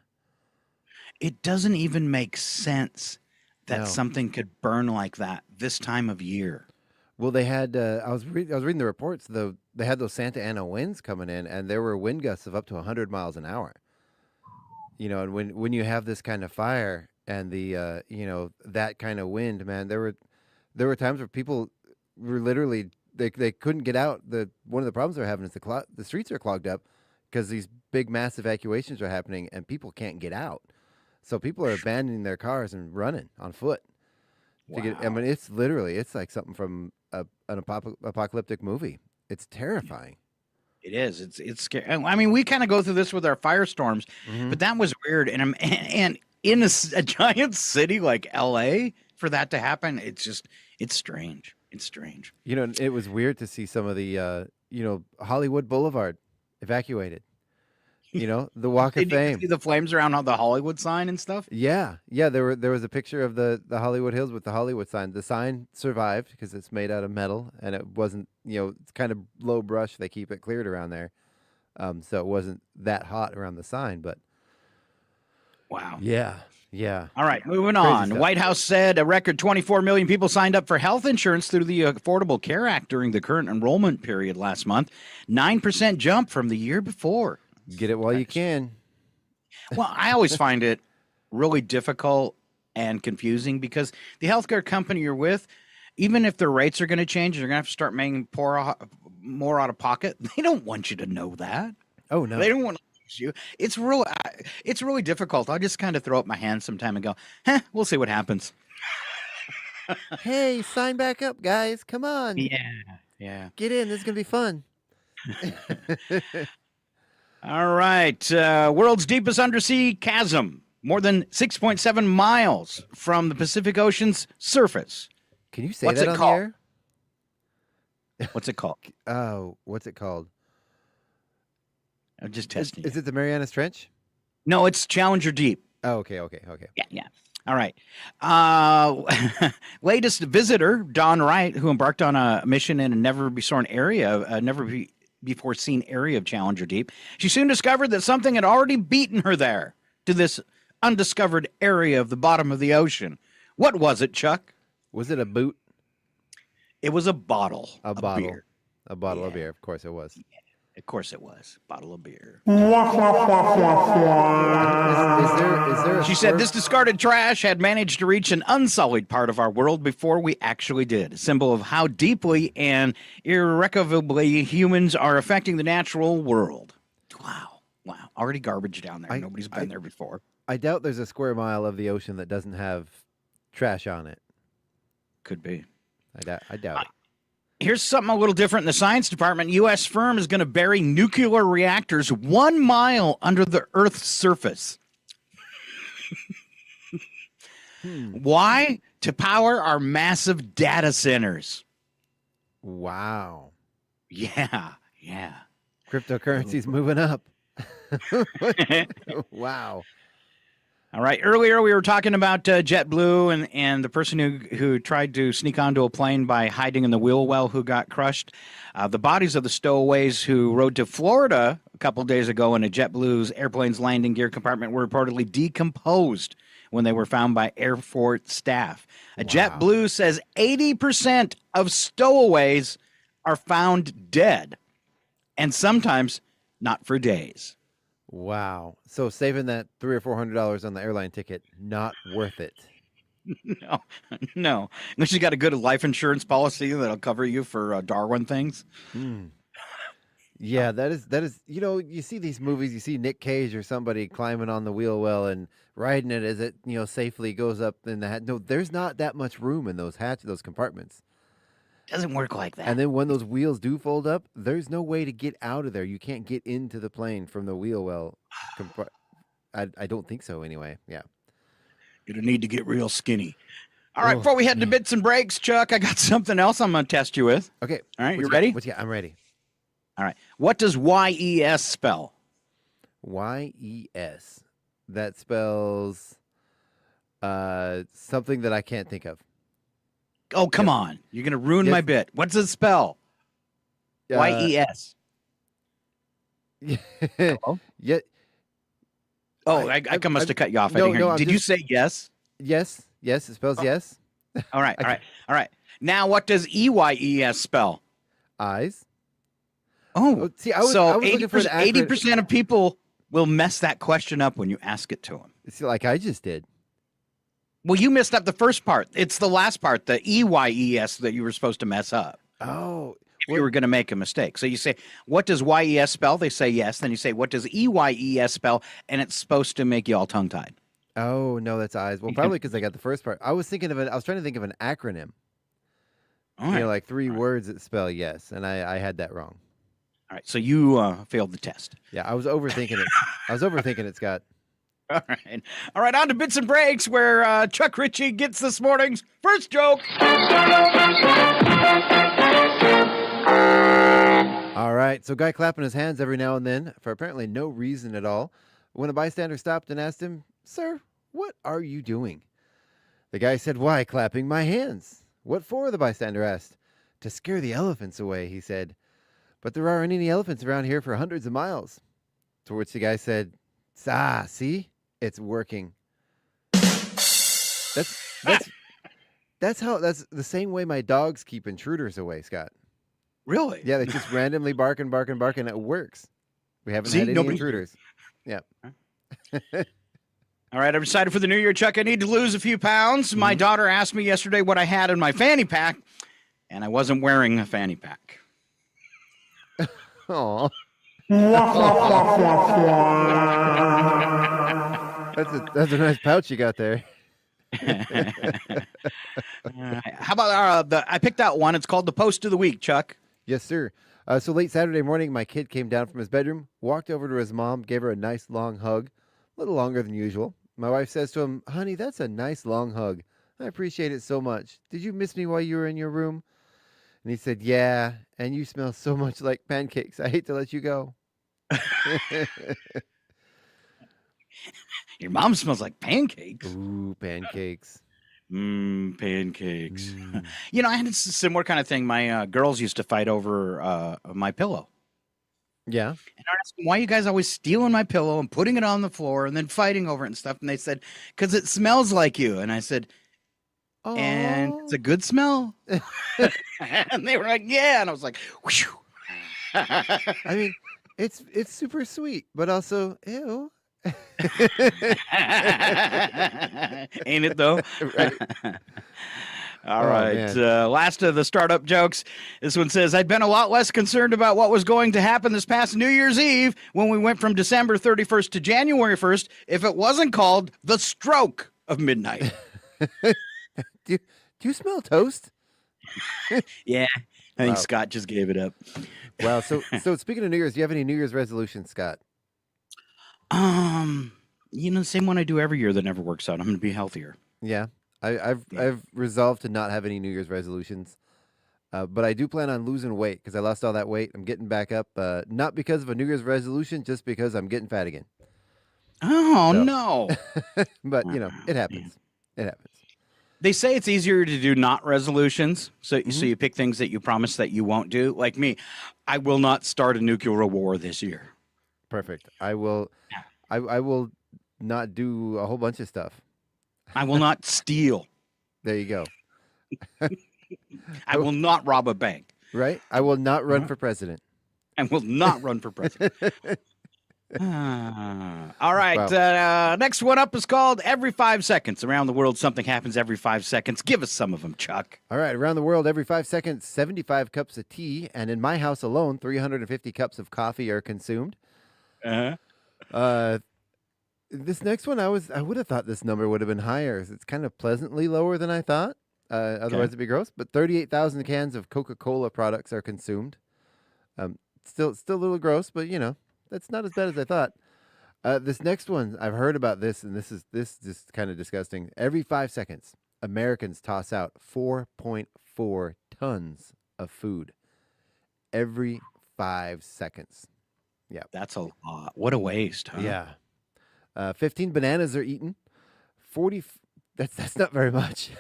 [SPEAKER 8] It doesn't even make sense that something could burn like that this time of year.
[SPEAKER 1] Well, they had. I was reading the reports. They had those Santa Ana winds coming in, and there were wind gusts of up to 100 miles an hour. You know, and when you have this kind of fire and the that kind of wind, man, there were times where people were literally they couldn't get out. One of the problems they're having is the streets are clogged up because these big mass evacuations are happening and people can't get out. So people are abandoning their cars and running on foot.
[SPEAKER 8] Wow.
[SPEAKER 1] I mean, it's like something from an apocalyptic movie. It's terrifying.
[SPEAKER 8] It is. It's scary. I mean, we kind of go through this with our firestorms, but that was weird. And in a giant city like LA, for that to happen, it's strange. It's strange.
[SPEAKER 1] You know, it was weird to see some of the Hollywood Boulevard evacuated. You know, the Walk of
[SPEAKER 8] Did
[SPEAKER 1] Fame.
[SPEAKER 8] you see the flames around the Hollywood sign and stuff?
[SPEAKER 1] Yeah. There was a picture of the Hollywood Hills with the Hollywood sign. The sign survived because it's made out of metal and it wasn't, it's kind of low brush. They keep it cleared around there, so it wasn't that hot around the sign. But
[SPEAKER 8] wow.
[SPEAKER 1] Yeah.
[SPEAKER 8] All right, moving
[SPEAKER 1] Crazy
[SPEAKER 8] on.
[SPEAKER 1] stuff.
[SPEAKER 8] White House said a record 24 million people signed up for health insurance through the Affordable Care Act during the current enrollment period last month. 9% jump from the year before.
[SPEAKER 1] Get it while you can.
[SPEAKER 8] Well, I always find it really difficult and confusing because the healthcare company you're with, even if their rates are going to change, they're going to have to start making more out of pocket. They don't want you to know that.
[SPEAKER 1] Oh no,
[SPEAKER 8] they don't want to lose you. It's really difficult. I'll just kind of throw up my hands sometime and go, we'll see what happens.
[SPEAKER 1] Hey, sign back up, guys. Come on.
[SPEAKER 8] Yeah.
[SPEAKER 1] Get in. This is gonna be fun.
[SPEAKER 8] All right. World's deepest undersea chasm, more than 6.7 miles from the Pacific Ocean's surface.
[SPEAKER 1] Can you say
[SPEAKER 8] What's
[SPEAKER 1] that
[SPEAKER 8] it
[SPEAKER 1] on
[SPEAKER 8] called?
[SPEAKER 1] the air?
[SPEAKER 8] What's it called?
[SPEAKER 1] Oh, what's it called?
[SPEAKER 8] I'm just testing.
[SPEAKER 1] Is it the Marianas Trench?
[SPEAKER 8] No, it's Challenger Deep.
[SPEAKER 1] Oh, okay.
[SPEAKER 8] Yeah. All right. Latest visitor, Dawn Wright, who embarked on a mission in a never-before-seen area of Challenger Deep. She soon discovered that something had already beaten her there to this undiscovered area of the bottom of the ocean. What was it, Chuck?
[SPEAKER 1] Was it a boot?
[SPEAKER 8] It was a bottle.
[SPEAKER 1] A bottle.
[SPEAKER 8] Beer.
[SPEAKER 1] A bottle of beer. Of course it was.
[SPEAKER 8] Yeah, of course it was. Bottle of beer.
[SPEAKER 1] Is there
[SPEAKER 8] She said this discarded trash had managed to reach an unsullied part of our world before we actually did. A symbol of how deeply and irrecoverably humans are affecting the natural world. Wow. Already garbage down there. Nobody's been there before.
[SPEAKER 1] I doubt there's a square mile of the ocean that doesn't have trash on it.
[SPEAKER 8] Could be.
[SPEAKER 1] I doubt it.
[SPEAKER 8] Here's something a little different in the science department. U.S. firm is going to bury nuclear reactors 1 mile under the Earth's surface. Why? To power our massive data centers.
[SPEAKER 1] Wow.
[SPEAKER 8] Yeah.
[SPEAKER 1] Cryptocurrency's moving up. Wow.
[SPEAKER 8] All right. Earlier, we were talking about JetBlue and the person who tried to sneak onto a plane by hiding in the wheel well who got crushed. The bodies of the stowaways who rode to Florida a couple days ago in a JetBlue's airplane's landing gear compartment were reportedly decomposed when they were found by airport staff. JetBlue says 80% of stowaways are found dead, and sometimes not for days.
[SPEAKER 1] Wow. So saving that $300 or $400 on the airline ticket, not worth it.
[SPEAKER 8] No. Unless you got a good life insurance policy that'll cover you for Darwin things.
[SPEAKER 1] Yeah, that is. You see these movies. You see Nick Cage or somebody climbing on the wheel well and riding it as it safely goes up in the hatch. No, there's not that much room in those compartments.
[SPEAKER 8] Doesn't work like that.
[SPEAKER 1] And then when those wheels do fold up, there's no way to get out of there. You can't get into the plane from the wheel well. I don't think so anyway. Yeah.
[SPEAKER 8] You're going to need to get real skinny. All right, before we head to bits and breaks, Chuck, I got something else I'm going to test you with.
[SPEAKER 1] Okay.
[SPEAKER 8] All right, you ready?
[SPEAKER 1] I'm ready.
[SPEAKER 8] All right. What does YES spell?
[SPEAKER 1] YES. That spells something that I can't think of.
[SPEAKER 8] Oh, come on. You're going to ruin my bit. What's it spell? YES.
[SPEAKER 1] Hello? Yeah.
[SPEAKER 8] Oh, I must have cut you off. Did you say yes?
[SPEAKER 1] Yes. Yes, it spells yes.
[SPEAKER 8] All right, all right. Now, what does EYES spell?
[SPEAKER 1] Eyes.
[SPEAKER 8] Oh,
[SPEAKER 1] see, I was looking for an
[SPEAKER 8] 80% of people will mess that question up when you ask it to them.
[SPEAKER 1] See, like I just did.
[SPEAKER 8] Well, you messed up the first part. It's the last part, the EYES, that you were supposed to mess up.
[SPEAKER 1] Oh.
[SPEAKER 8] If you were going to make a mistake. So you say, what does YES spell? They say yes. Then you say, what does EYES spell? And it's supposed to make you all tongue-tied.
[SPEAKER 1] Oh, no, that's eyes. Well, probably because I got the first part. I was trying to think of an acronym.
[SPEAKER 8] All right.
[SPEAKER 1] Like 3 words that spell yes, and I had that wrong.
[SPEAKER 8] All right, so you failed the test.
[SPEAKER 1] Yeah, I was overthinking it. Scott.
[SPEAKER 8] All right, on to Bits and Breaks, where Chuck Ritchie gets this morning's first joke.
[SPEAKER 1] All right, so guy clapping his hands every now and then for apparently no reason at all. When a bystander stopped and asked him, "Sir, what are you doing?" The guy said, "Why, clapping my hands." "What for?" the bystander asked. "To scare the elephants away," he said. "But there aren't any elephants around here for hundreds of miles." To which the guy said, see? It's working. That's the same way my dogs keep intruders away, Scott.
[SPEAKER 8] Really?
[SPEAKER 1] Yeah, they just randomly bark and it works. We haven't had any intruders. Yeah.
[SPEAKER 8] All right, I'm excited for the new year, Chuck. I need to lose a few pounds. My daughter asked me yesterday what I had in my fanny pack, and I wasn't wearing a fanny pack.
[SPEAKER 1] Aw. That's a nice pouch you got there.
[SPEAKER 8] How about I picked out one. It's called the Post of the Week, Chuck.
[SPEAKER 1] Yes, sir. So late Saturday morning, my kid came down from his bedroom, walked over to his mom, gave her a nice long hug, a little longer than usual. My wife says to him, "Honey, that's a nice long hug. I appreciate it so much. Did you miss me while you were in your room?" And he said, "Yeah, and you smell so much like pancakes. I hate to let you go."
[SPEAKER 8] Your mom smells like pancakes.
[SPEAKER 1] Ooh, pancakes.
[SPEAKER 8] Pancakes. You know, I had a similar kind of thing. My girls used to fight over my pillow.
[SPEAKER 1] Yeah.
[SPEAKER 8] And I asked them, "Why are you guys always stealing my pillow and putting it on the floor and then fighting over it and stuff?" And they said, "Because it smells like you." And I said,
[SPEAKER 1] "Oh,
[SPEAKER 8] and it's a good smell." And they were like, "Yeah." And I was like, whew.
[SPEAKER 1] I mean, it's super sweet, but also, ew.
[SPEAKER 8] Ain't it though?
[SPEAKER 1] Right.
[SPEAKER 8] All right. Last of the startup jokes. This one says, "I'd been a lot less concerned about what was going to happen this past New Year's Eve when we went from December 31st to January 1st if it wasn't called the stroke of midnight."
[SPEAKER 1] Do you smell toast?
[SPEAKER 8] Yeah. I think Scott just gave it up.
[SPEAKER 1] Wow. So speaking of New Year's, do you have any New Year's resolutions, Scott?
[SPEAKER 8] You know, the same one I do every year that never works out. I'm going to be healthier.
[SPEAKER 1] Yeah. I've resolved to not have any New Year's resolutions, but I do plan on losing weight because I lost all that weight. I'm getting back up, not because of a New Year's resolution, just because I'm getting fat again.
[SPEAKER 8] Oh, no.
[SPEAKER 1] But, you know, it happens. It happens.
[SPEAKER 8] They say it's easier to do not resolutions. So you pick things that you promise that you won't do. Like me, I will not start a nuclear war this year.
[SPEAKER 1] Perfect. I will not do a whole bunch of stuff.
[SPEAKER 8] I will not steal.
[SPEAKER 1] There you go.
[SPEAKER 8] I will not rob a bank.
[SPEAKER 1] Right? I will not run for president.
[SPEAKER 8] I will not run for president. All right.
[SPEAKER 1] Wow.
[SPEAKER 8] Next one up is called Every 5 Seconds. Around the world, something happens every 5 seconds. Give us some of them, Chuck.
[SPEAKER 1] All right. Around the world, every 5 seconds, 75 cups of tea. And in my house alone, 350 cups of coffee are consumed. This next one, I would have thought this number would have been higher. It's kind of pleasantly lower than I thought. Otherwise, it'd be gross. But 38,000 cans of Coca-Cola products are consumed. Still a little gross, but you know, that's not as bad as I thought. This next one, I've heard about this, and this is just kind of disgusting. Every 5 seconds, Americans toss out 4.4 tons of food. Every 5 seconds. Yeah,
[SPEAKER 8] that's a lot. What a waste, huh?
[SPEAKER 1] Yeah. 15 bananas are eaten. 40. That's not very much.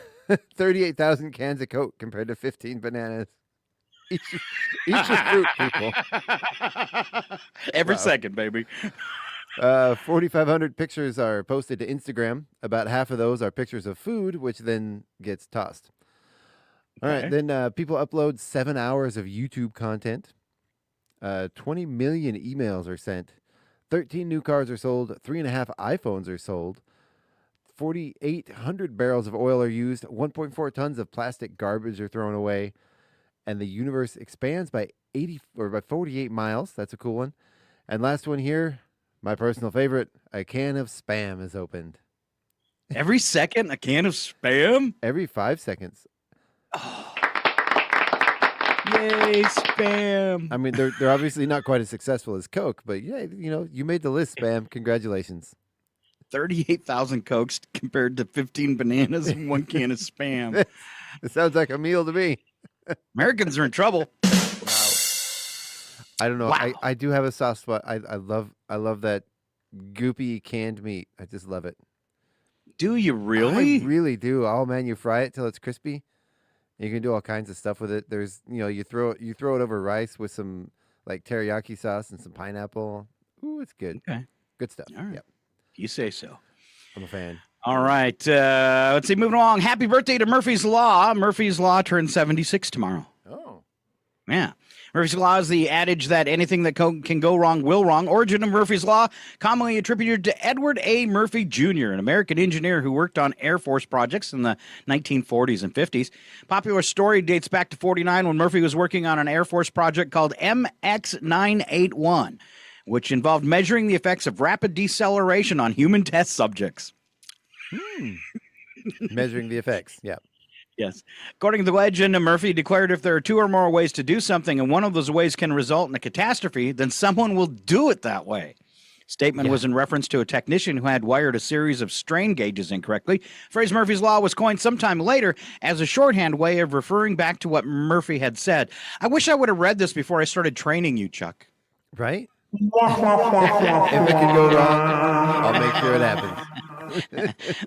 [SPEAKER 1] 38,000 cans of Coke compared to 15 bananas. Eat your fruit, people.
[SPEAKER 8] Every second, baby.
[SPEAKER 1] 4,500 pictures are posted to Instagram. About half of those are pictures of food, which then gets tossed. All right, then people upload 7 hours of YouTube content. 20 million emails are sent. 13 new cars are sold. 3.5 iPhones are sold. 4,800 barrels of oil are used. 1.4 tons of plastic garbage are thrown away. And the universe expands by 48 miles. That's a cool one. And last one here, my personal favorite, a can of Spam is opened.
[SPEAKER 8] Every second, a can of Spam?
[SPEAKER 1] Every 5 seconds.
[SPEAKER 8] Oh. Yay, Spam.
[SPEAKER 1] I mean, they're obviously not quite as successful as Coke, but yeah, you made the list, Spam. Congratulations.
[SPEAKER 8] 38,000 Cokes compared to 15 bananas and 1 can of Spam.
[SPEAKER 1] It sounds like a meal to me.
[SPEAKER 8] Americans are in trouble.
[SPEAKER 1] Wow. I don't know.
[SPEAKER 8] Wow.
[SPEAKER 1] I do have a soft spot. I love that goopy canned meat. I just love it.
[SPEAKER 8] Do you really?
[SPEAKER 1] I really do. Oh man, you fry it till it's crispy. You can do all kinds of stuff with it. There's, you throw it over rice with some like teriyaki sauce and some pineapple. Ooh, it's good.
[SPEAKER 8] Okay.
[SPEAKER 1] Good stuff.
[SPEAKER 8] All right.
[SPEAKER 1] Yep.
[SPEAKER 8] You say so.
[SPEAKER 1] I'm a fan.
[SPEAKER 8] All right. Let's see. Moving along. Happy birthday to Murphy's Law. Murphy's Law turns 76 tomorrow.
[SPEAKER 1] Oh.
[SPEAKER 8] Yeah. Murphy's Law is the adage that anything that can go wrong will wrong. Origin of Murphy's Law, commonly attributed to Edward A. Murphy Jr., an American engineer who worked on Air Force projects in the 1940s and 50s. Popular story dates back to 49 when Murphy was working on an Air Force project called MX-981, which involved measuring the effects of rapid deceleration on human test subjects.
[SPEAKER 1] Measuring the effects. Yeah.
[SPEAKER 8] Yes. According to the legend, Murphy declared if there are 2 or more ways to do something and one of those ways can result in a catastrophe, then someone will do it that way. Statement was in reference to a technician who had wired a series of strain gauges incorrectly. Phrase Murphy's Law was coined sometime later as a shorthand way of referring back to what Murphy had said. I wish I would have read this before I started training you, Chuck.
[SPEAKER 1] Right? If it can go wrong, I'll make sure it happens.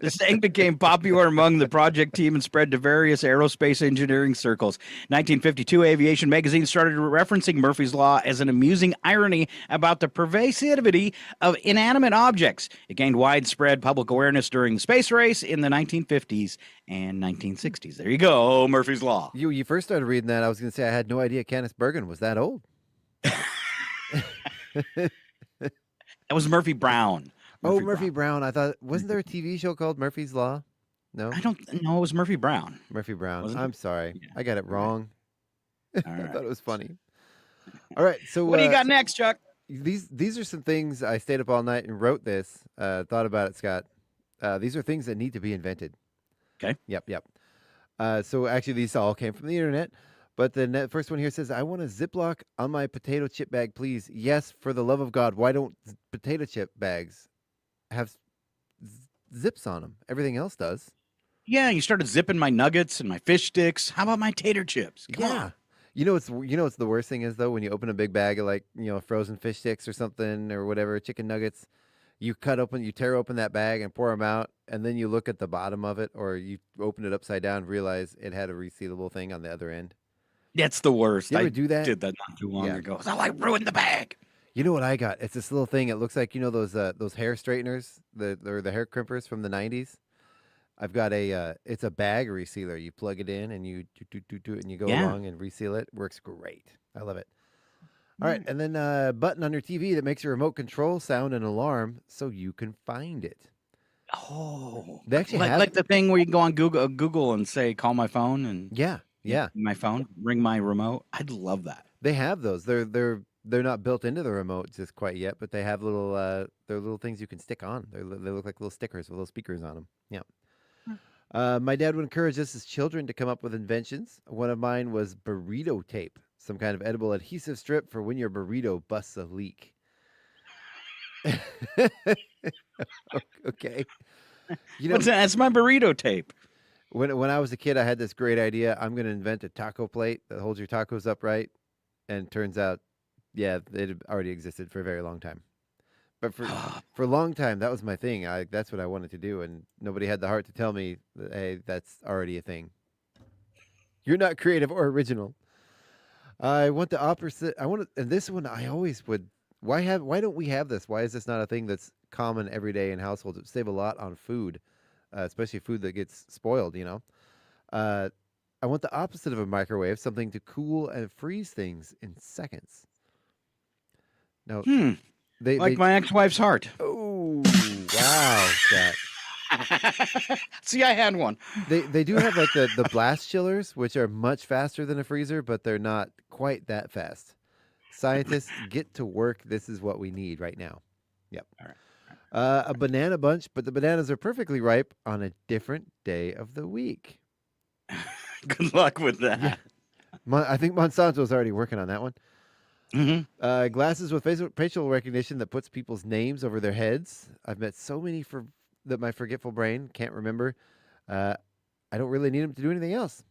[SPEAKER 8] The saying became popular among the project team and spread to various aerospace engineering circles. 1952, Aviation Magazine started referencing Murphy's Law as an amusing irony about the pervasivity of inanimate objects. It gained widespread public awareness during the space race in the 1950s and 1960s. There you go, Murphy's Law.
[SPEAKER 1] You first started reading that, I was going to say I had no idea Kenneth Bergen was that old.
[SPEAKER 8] That was Murphy Brown.
[SPEAKER 1] Murphy Brown. I thought, wasn't there a TV show called Murphy's Law? No?
[SPEAKER 8] I don't know. It was Murphy Brown.
[SPEAKER 1] Murphy Brown.
[SPEAKER 8] Wasn't
[SPEAKER 1] I'm
[SPEAKER 8] it?
[SPEAKER 1] sorry.
[SPEAKER 8] Yeah.
[SPEAKER 1] I got it wrong.
[SPEAKER 8] All
[SPEAKER 1] I
[SPEAKER 8] right.
[SPEAKER 1] thought it was funny. All right. So
[SPEAKER 8] What do you got next, Chuck?
[SPEAKER 1] These are some things I stayed up all night and wrote this. Thought about it, Scott. These are things that need to be invented.
[SPEAKER 8] Okay.
[SPEAKER 1] Yep. So actually, these all came from the internet. But the first one here says, I want a Ziploc on my potato chip bag, please. Yes, for the love of God. Why don't potato chip bags have zips on them? Everything else does.
[SPEAKER 8] Yeah, you started zipping my nuggets and my fish sticks. How about my tater chips? Come on.
[SPEAKER 1] You know what's the worst thing is though, when you open a big bag of like, frozen fish sticks or something or whatever, chicken nuggets, you tear open that bag and pour them out, and then you look at the bottom of it, or you open it upside down and realize it had a resealable thing on the other end.
[SPEAKER 8] That's the worst.
[SPEAKER 1] You ever do that?
[SPEAKER 8] I did that not too long ago. So I ruined the bag.
[SPEAKER 1] You know what I got? It's this little thing. It looks like those hair straighteners, the hair crimpers from the 90s. I've got it's a bag resealer. You plug it in and you do it, and you go along and reseal it. Works great. I love it. All right, and then a button on your TV that makes your remote control sound an alarm so you can find it.
[SPEAKER 8] Oh,
[SPEAKER 1] They actually have
[SPEAKER 8] like the thing where you can go on Google and say, "Call my phone," and
[SPEAKER 1] yeah.
[SPEAKER 8] my phone, ring my remote. I'd love that.
[SPEAKER 1] They have those. They're not built into the remote just quite yet, but they have they're little things you can stick on. They look like little stickers with little speakers on them. Yeah. My dad would encourage us as children to come up with inventions. One of mine was burrito tape, some kind of edible adhesive strip for when your burrito busts a leak. Okay.
[SPEAKER 8] What's that? That's my burrito tape.
[SPEAKER 1] When I was a kid, I had this great idea. I'm going to invent a taco plate that holds your tacos upright. And turns out, it had already existed for a very long time. But for a long time, that was my thing. That's what I wanted to do. And nobody had the heart to tell me that, hey, that's already a thing. You're not creative or original. I want the opposite. And this one, I always would Why don't we have this? Why is this not a thing that's common every day in households? It would save a lot on food, especially food that gets spoiled. I want the opposite of a microwave, something to cool and freeze things in seconds. Now,
[SPEAKER 8] Like my ex-wife's heart.
[SPEAKER 1] Oh, wow, Scott.
[SPEAKER 8] See, I had one.
[SPEAKER 1] They do have like the blast chillers, which are much faster than a freezer, but they're not quite that fast. Scientists, get to work. This is what we need right now. Yep.
[SPEAKER 8] All right.
[SPEAKER 1] A banana bunch, but the bananas are perfectly ripe on a different day of the week.
[SPEAKER 8] Good luck with that.
[SPEAKER 1] Yeah. I think Monsanto's already working on that one.
[SPEAKER 8] Mm-hmm.
[SPEAKER 1] Glasses with facial recognition that puts people's names over their heads. I've met so many that my forgetful brain can't remember. I don't really need them to do anything else.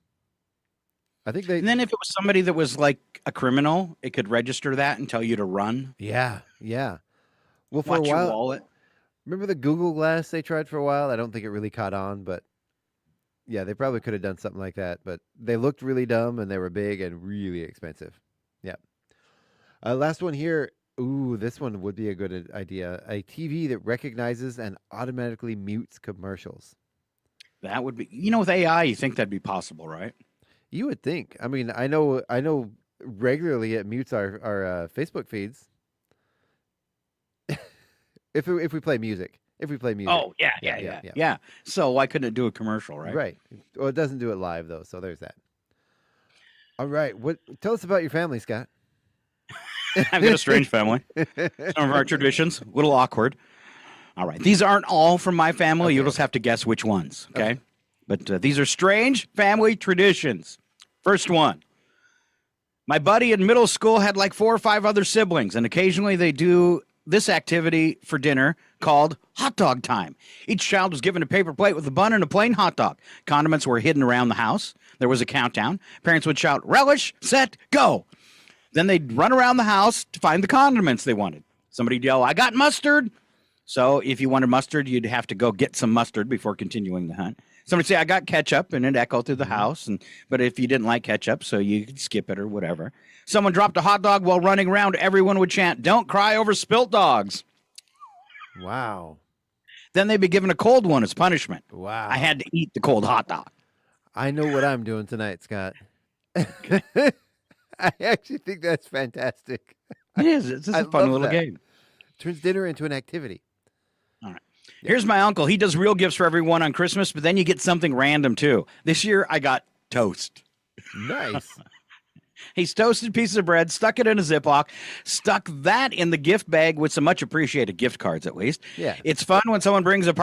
[SPEAKER 1] I think they.
[SPEAKER 8] And then if it was somebody that was like a criminal, it could register that and tell you to run.
[SPEAKER 1] Yeah. Well, for
[SPEAKER 8] Watch
[SPEAKER 1] a while,
[SPEAKER 8] your wallet.
[SPEAKER 1] remember the Google Glass they tried for a while? I don't think it really caught on, but yeah, they probably could have done something like that. But they looked really dumb and they were big and really expensive. Yeah. Last one here. Ooh, this one would be a good idea. A TV that recognizes and automatically mutes commercials.
[SPEAKER 8] That would be, with AI, you think that'd be possible, right?
[SPEAKER 1] You would think. I mean, I know regularly it mutes our Facebook feeds. if we play music.
[SPEAKER 8] Oh, yeah. So why couldn't it do a commercial, right?
[SPEAKER 1] Right. Well, it doesn't do it live though, so there's that. All right. Tell us about your family, Scott.
[SPEAKER 8] I've got a strange family. Some of our traditions, a little awkward. All right. These aren't all from my family.
[SPEAKER 1] Okay.
[SPEAKER 8] You'll just have to guess which ones, okay? But these are strange family traditions. First one. My buddy in middle school had like 4 or 5 other siblings, and occasionally they do this activity for dinner called hot dog time. Each child was given a paper plate with a bun and a plain hot dog. Condiments were hidden around the house. There was a countdown. Parents would shout, "Relish, set, go." Then they'd run around the house to find the condiments they wanted. Somebody'd yell, "I got mustard." So if you wanted mustard, you'd have to go get some mustard before continuing the hunt. Somebody'd say, "I got ketchup," and it'd echo through the house. But if you didn't like ketchup, so you could skip it or whatever. Someone dropped a hot dog while running around, everyone would chant, "Don't cry over spilt dogs."
[SPEAKER 1] Wow.
[SPEAKER 8] Then they'd be given a cold one as punishment.
[SPEAKER 1] Wow.
[SPEAKER 8] I had to eat the cold hot dog.
[SPEAKER 1] I know what I'm doing tonight, Scott. I actually think that's fantastic.
[SPEAKER 8] It is. It's just a fun little game.
[SPEAKER 1] Turns dinner into an activity.
[SPEAKER 8] All right. Yeah. Here's my uncle. He does real gifts for everyone on Christmas, but then you get something random too. This year I got toast.
[SPEAKER 1] Nice.
[SPEAKER 8] He's toasted pieces of bread, stuck it in a Ziploc, stuck that in the gift bag with some much appreciated gift cards, at least.
[SPEAKER 1] Yeah.
[SPEAKER 8] It's fun when someone brings a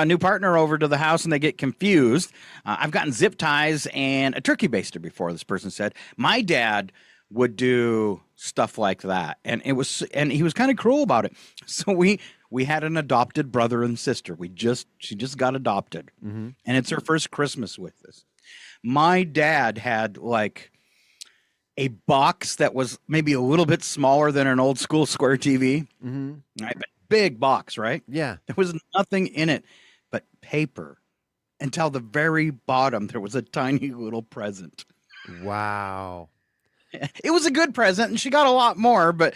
[SPEAKER 8] new partner over to the house and they get confused. I've gotten zip ties and a turkey baster before, this person said. My dad would do stuff like that. And he was kind of cruel about it. So we had an adopted brother and sister. She just got adopted. Mm-hmm. And it's her first Christmas with us. My dad had like a box that was maybe a little bit smaller than an old school square TV. Mm-hmm. Right, but big box, right?
[SPEAKER 1] Yeah.
[SPEAKER 8] There was nothing in it but paper. Until the very bottom, there was a tiny little present.
[SPEAKER 1] Wow.
[SPEAKER 8] It was a good present, and she got a lot more, but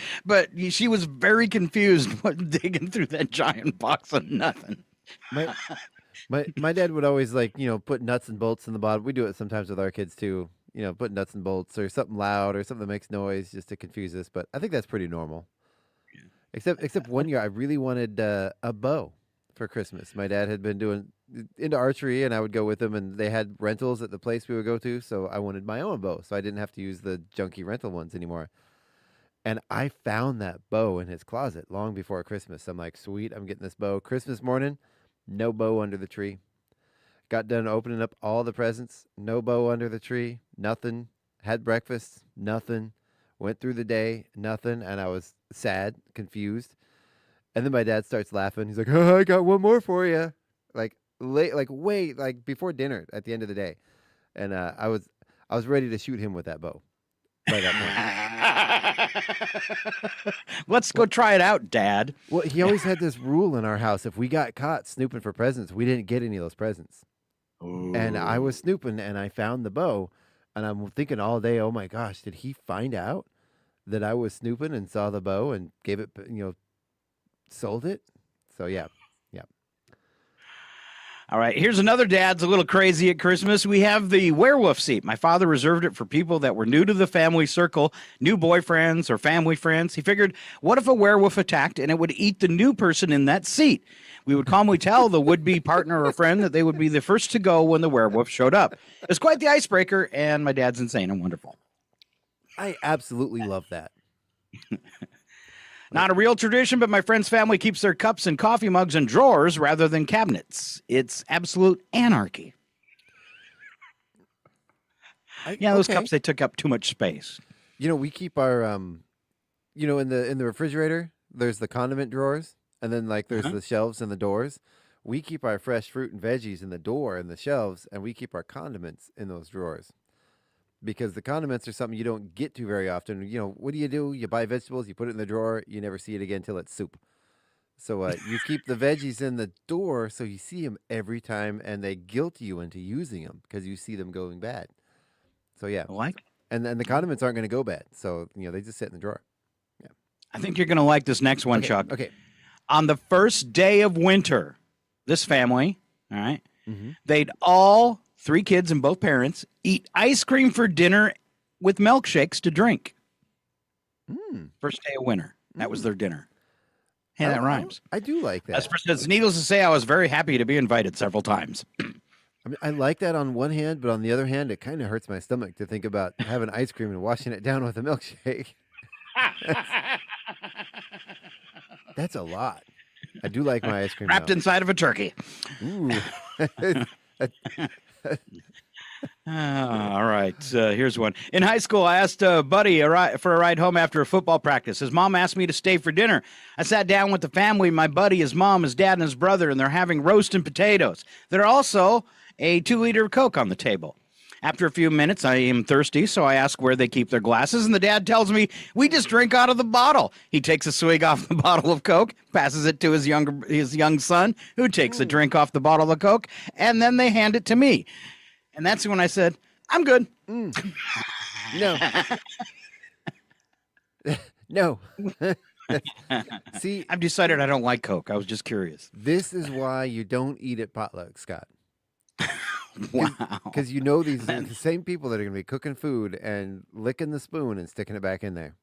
[SPEAKER 8] she was very confused digging through that giant box of nothing.
[SPEAKER 1] My dad would always put nuts and bolts in the bottom. We do it sometimes with our kids too. Put nuts and bolts or something loud or something that makes noise just to confuse us. But I think that's pretty normal. Yeah. Except one year I really wanted a bow for Christmas. My dad had been into archery, and I would go with him, and they had rentals at the place we would go to. So I wanted my own bow, so I didn't have to use the junky rental ones anymore. And I found that bow in his closet long before Christmas. I'm like, sweet, I'm getting this bow. Christmas morning, no bow under the tree. Got done opening up all the presents. No bow under the tree. Nothing. Had breakfast. Nothing. Went through the day. Nothing. And I was sad, confused. And then my dad starts laughing. He's like, "Oh, I got one more for you." Before dinner at the end of the day. And I was ready to shoot him with that bow by that point.
[SPEAKER 8] Let's go try it out, Dad.
[SPEAKER 1] Well, he always had this rule in our house. If we got caught snooping for presents, we didn't get any of those presents. Ooh. And I was snooping, and I found the bow, and I'm thinking all day, oh my gosh, did he find out? that I was snooping and saw the bow and gave it, sold it. So yeah.
[SPEAKER 8] All right, here's another dad's a little crazy at Christmas. We have the werewolf seat. My father reserved it for people that were new to the family circle, new boyfriends or family friends. He figured, what if a werewolf attacked and it would eat the new person in that seat? We would calmly tell the would-be partner or friend that they would be the first to go when the werewolf showed up. It was quite the icebreaker, and my dad's insane and wonderful.
[SPEAKER 1] I absolutely love that.
[SPEAKER 8] Not a real tradition, but my friend's family keeps their cups and coffee mugs in drawers rather than cabinets. It's absolute anarchy. Those cups, they took up too much space.
[SPEAKER 1] We keep our, in the refrigerator, there's the condiment drawers, and then there's the shelves and the doors. We keep our fresh fruit and veggies in the door and the shelves, and we keep our condiments in those drawers. Because the condiments are something you don't get to very often. What do? You buy vegetables, you put it in the drawer, you never see it again until it's soup. So you keep the veggies in the door so you see them every time, and they guilt you into using them because you see them going bad. So yeah. And then the condiments aren't going to go bad. So, they just sit in the drawer. Yeah.
[SPEAKER 8] I think you're going to like this next one, Chuck.
[SPEAKER 1] Okay.
[SPEAKER 8] On the first day of winter, this family, all right, they'd all, 3 kids and both parents, eat ice cream for dinner with milkshakes to drink. First day of winter. That was their dinner. Hey, that rhymes.
[SPEAKER 1] I do like that.
[SPEAKER 8] As needless to say, I was very happy to be invited several times.
[SPEAKER 1] I like that on one hand, but on the other hand, it kind of hurts my stomach to think about having ice cream and washing it down with a milkshake. That's a lot. I do like my ice cream
[SPEAKER 8] wrapped inside of a turkey.
[SPEAKER 1] Ooh.
[SPEAKER 8] All right. Here's one. In high school, I asked a buddy for a ride home after a football practice. His mom asked me to stay for dinner. I sat down with the family, my buddy, his mom, his dad, and his brother, and they're having roast and potatoes. There's also a 2-liter of Coke on the table. After a few minutes, I am thirsty, so I ask where they keep their glasses, and the dad tells me, we just drink out of the bottle. He takes a swig off the bottle of Coke, passes it to his young son, who takes a drink off the bottle of Coke, and then they hand it to me. And that's when I said, I'm good.
[SPEAKER 1] No. No. See,
[SPEAKER 8] I've decided I don't like Coke. I was just curious.
[SPEAKER 1] This is why you don't eat at potluck, Scott.
[SPEAKER 8] Wow.
[SPEAKER 1] Because these are the same people that are going to be cooking food and licking the spoon and sticking it back in there.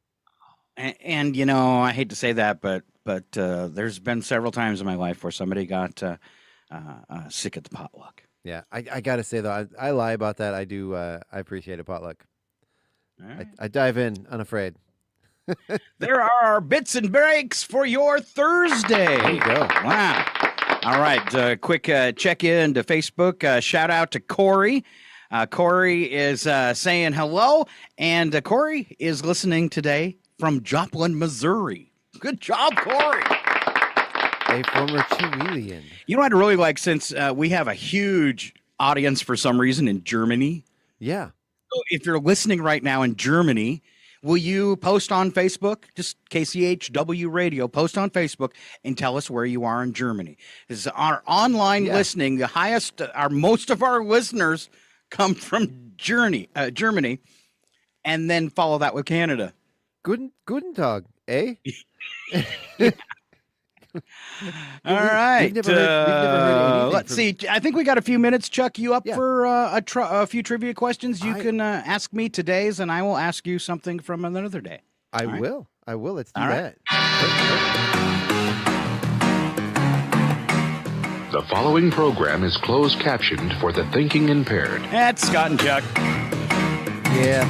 [SPEAKER 8] And I hate to say that, but there's been several times in my life where somebody got sick at the potluck.
[SPEAKER 1] Yeah, I got to say, though, I lie about that. I do. I appreciate a potluck. Right. I dive in unafraid.
[SPEAKER 8] There are bits and breaks for your Thursday.
[SPEAKER 1] There you go.
[SPEAKER 8] Wow. All right, quick check-in to Facebook. Shout out to Corey. Corey is saying hello, and Corey is listening today from Joplin, Missouri. Good job, Corey.
[SPEAKER 1] A former Chihuahuan.
[SPEAKER 8] You know what I really like, since we have a huge audience for some reason in Germany?
[SPEAKER 1] Yeah.
[SPEAKER 8] So if you're listening right now in Germany, will you post on Facebook? Just KCHW Radio. Post on Facebook and tell us where you are in Germany. This is our online listening. The highest, most of our listeners come from Germany, and then follow that with Canada.
[SPEAKER 1] Guten Tag, eh?
[SPEAKER 8] All right.
[SPEAKER 1] We've never heard anything.
[SPEAKER 8] Let's see. I think we got a few minutes. Chuck, you up for a few trivia questions? You can ask me today's, and I will ask you something from another day.
[SPEAKER 1] I will. Let's do that.
[SPEAKER 9] The following program is closed captioned for the thinking impaired.
[SPEAKER 8] That's Scott and Chuck.
[SPEAKER 1] Yeah.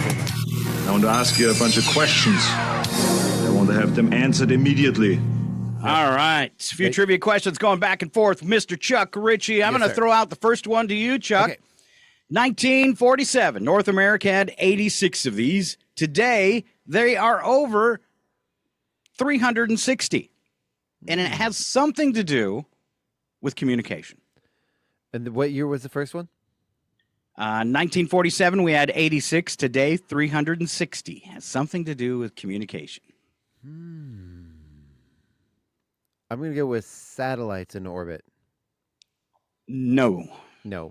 [SPEAKER 10] I want to ask you a bunch of questions. I want to have them answered immediately.
[SPEAKER 8] All right. A few trivia questions going back and forth. Mr. Chuck Ritchie. I'm going to throw out the first one to you, Chuck.
[SPEAKER 1] Okay.
[SPEAKER 8] 1947, North America had 86 of these. Today, they are over 360. And it has something to do with communication.
[SPEAKER 1] And what year was the first one?
[SPEAKER 8] 1947, we had 86. Today, 360. Has something to do with communication.
[SPEAKER 1] I'm going to go with satellites in orbit.
[SPEAKER 8] No.
[SPEAKER 1] Yeah,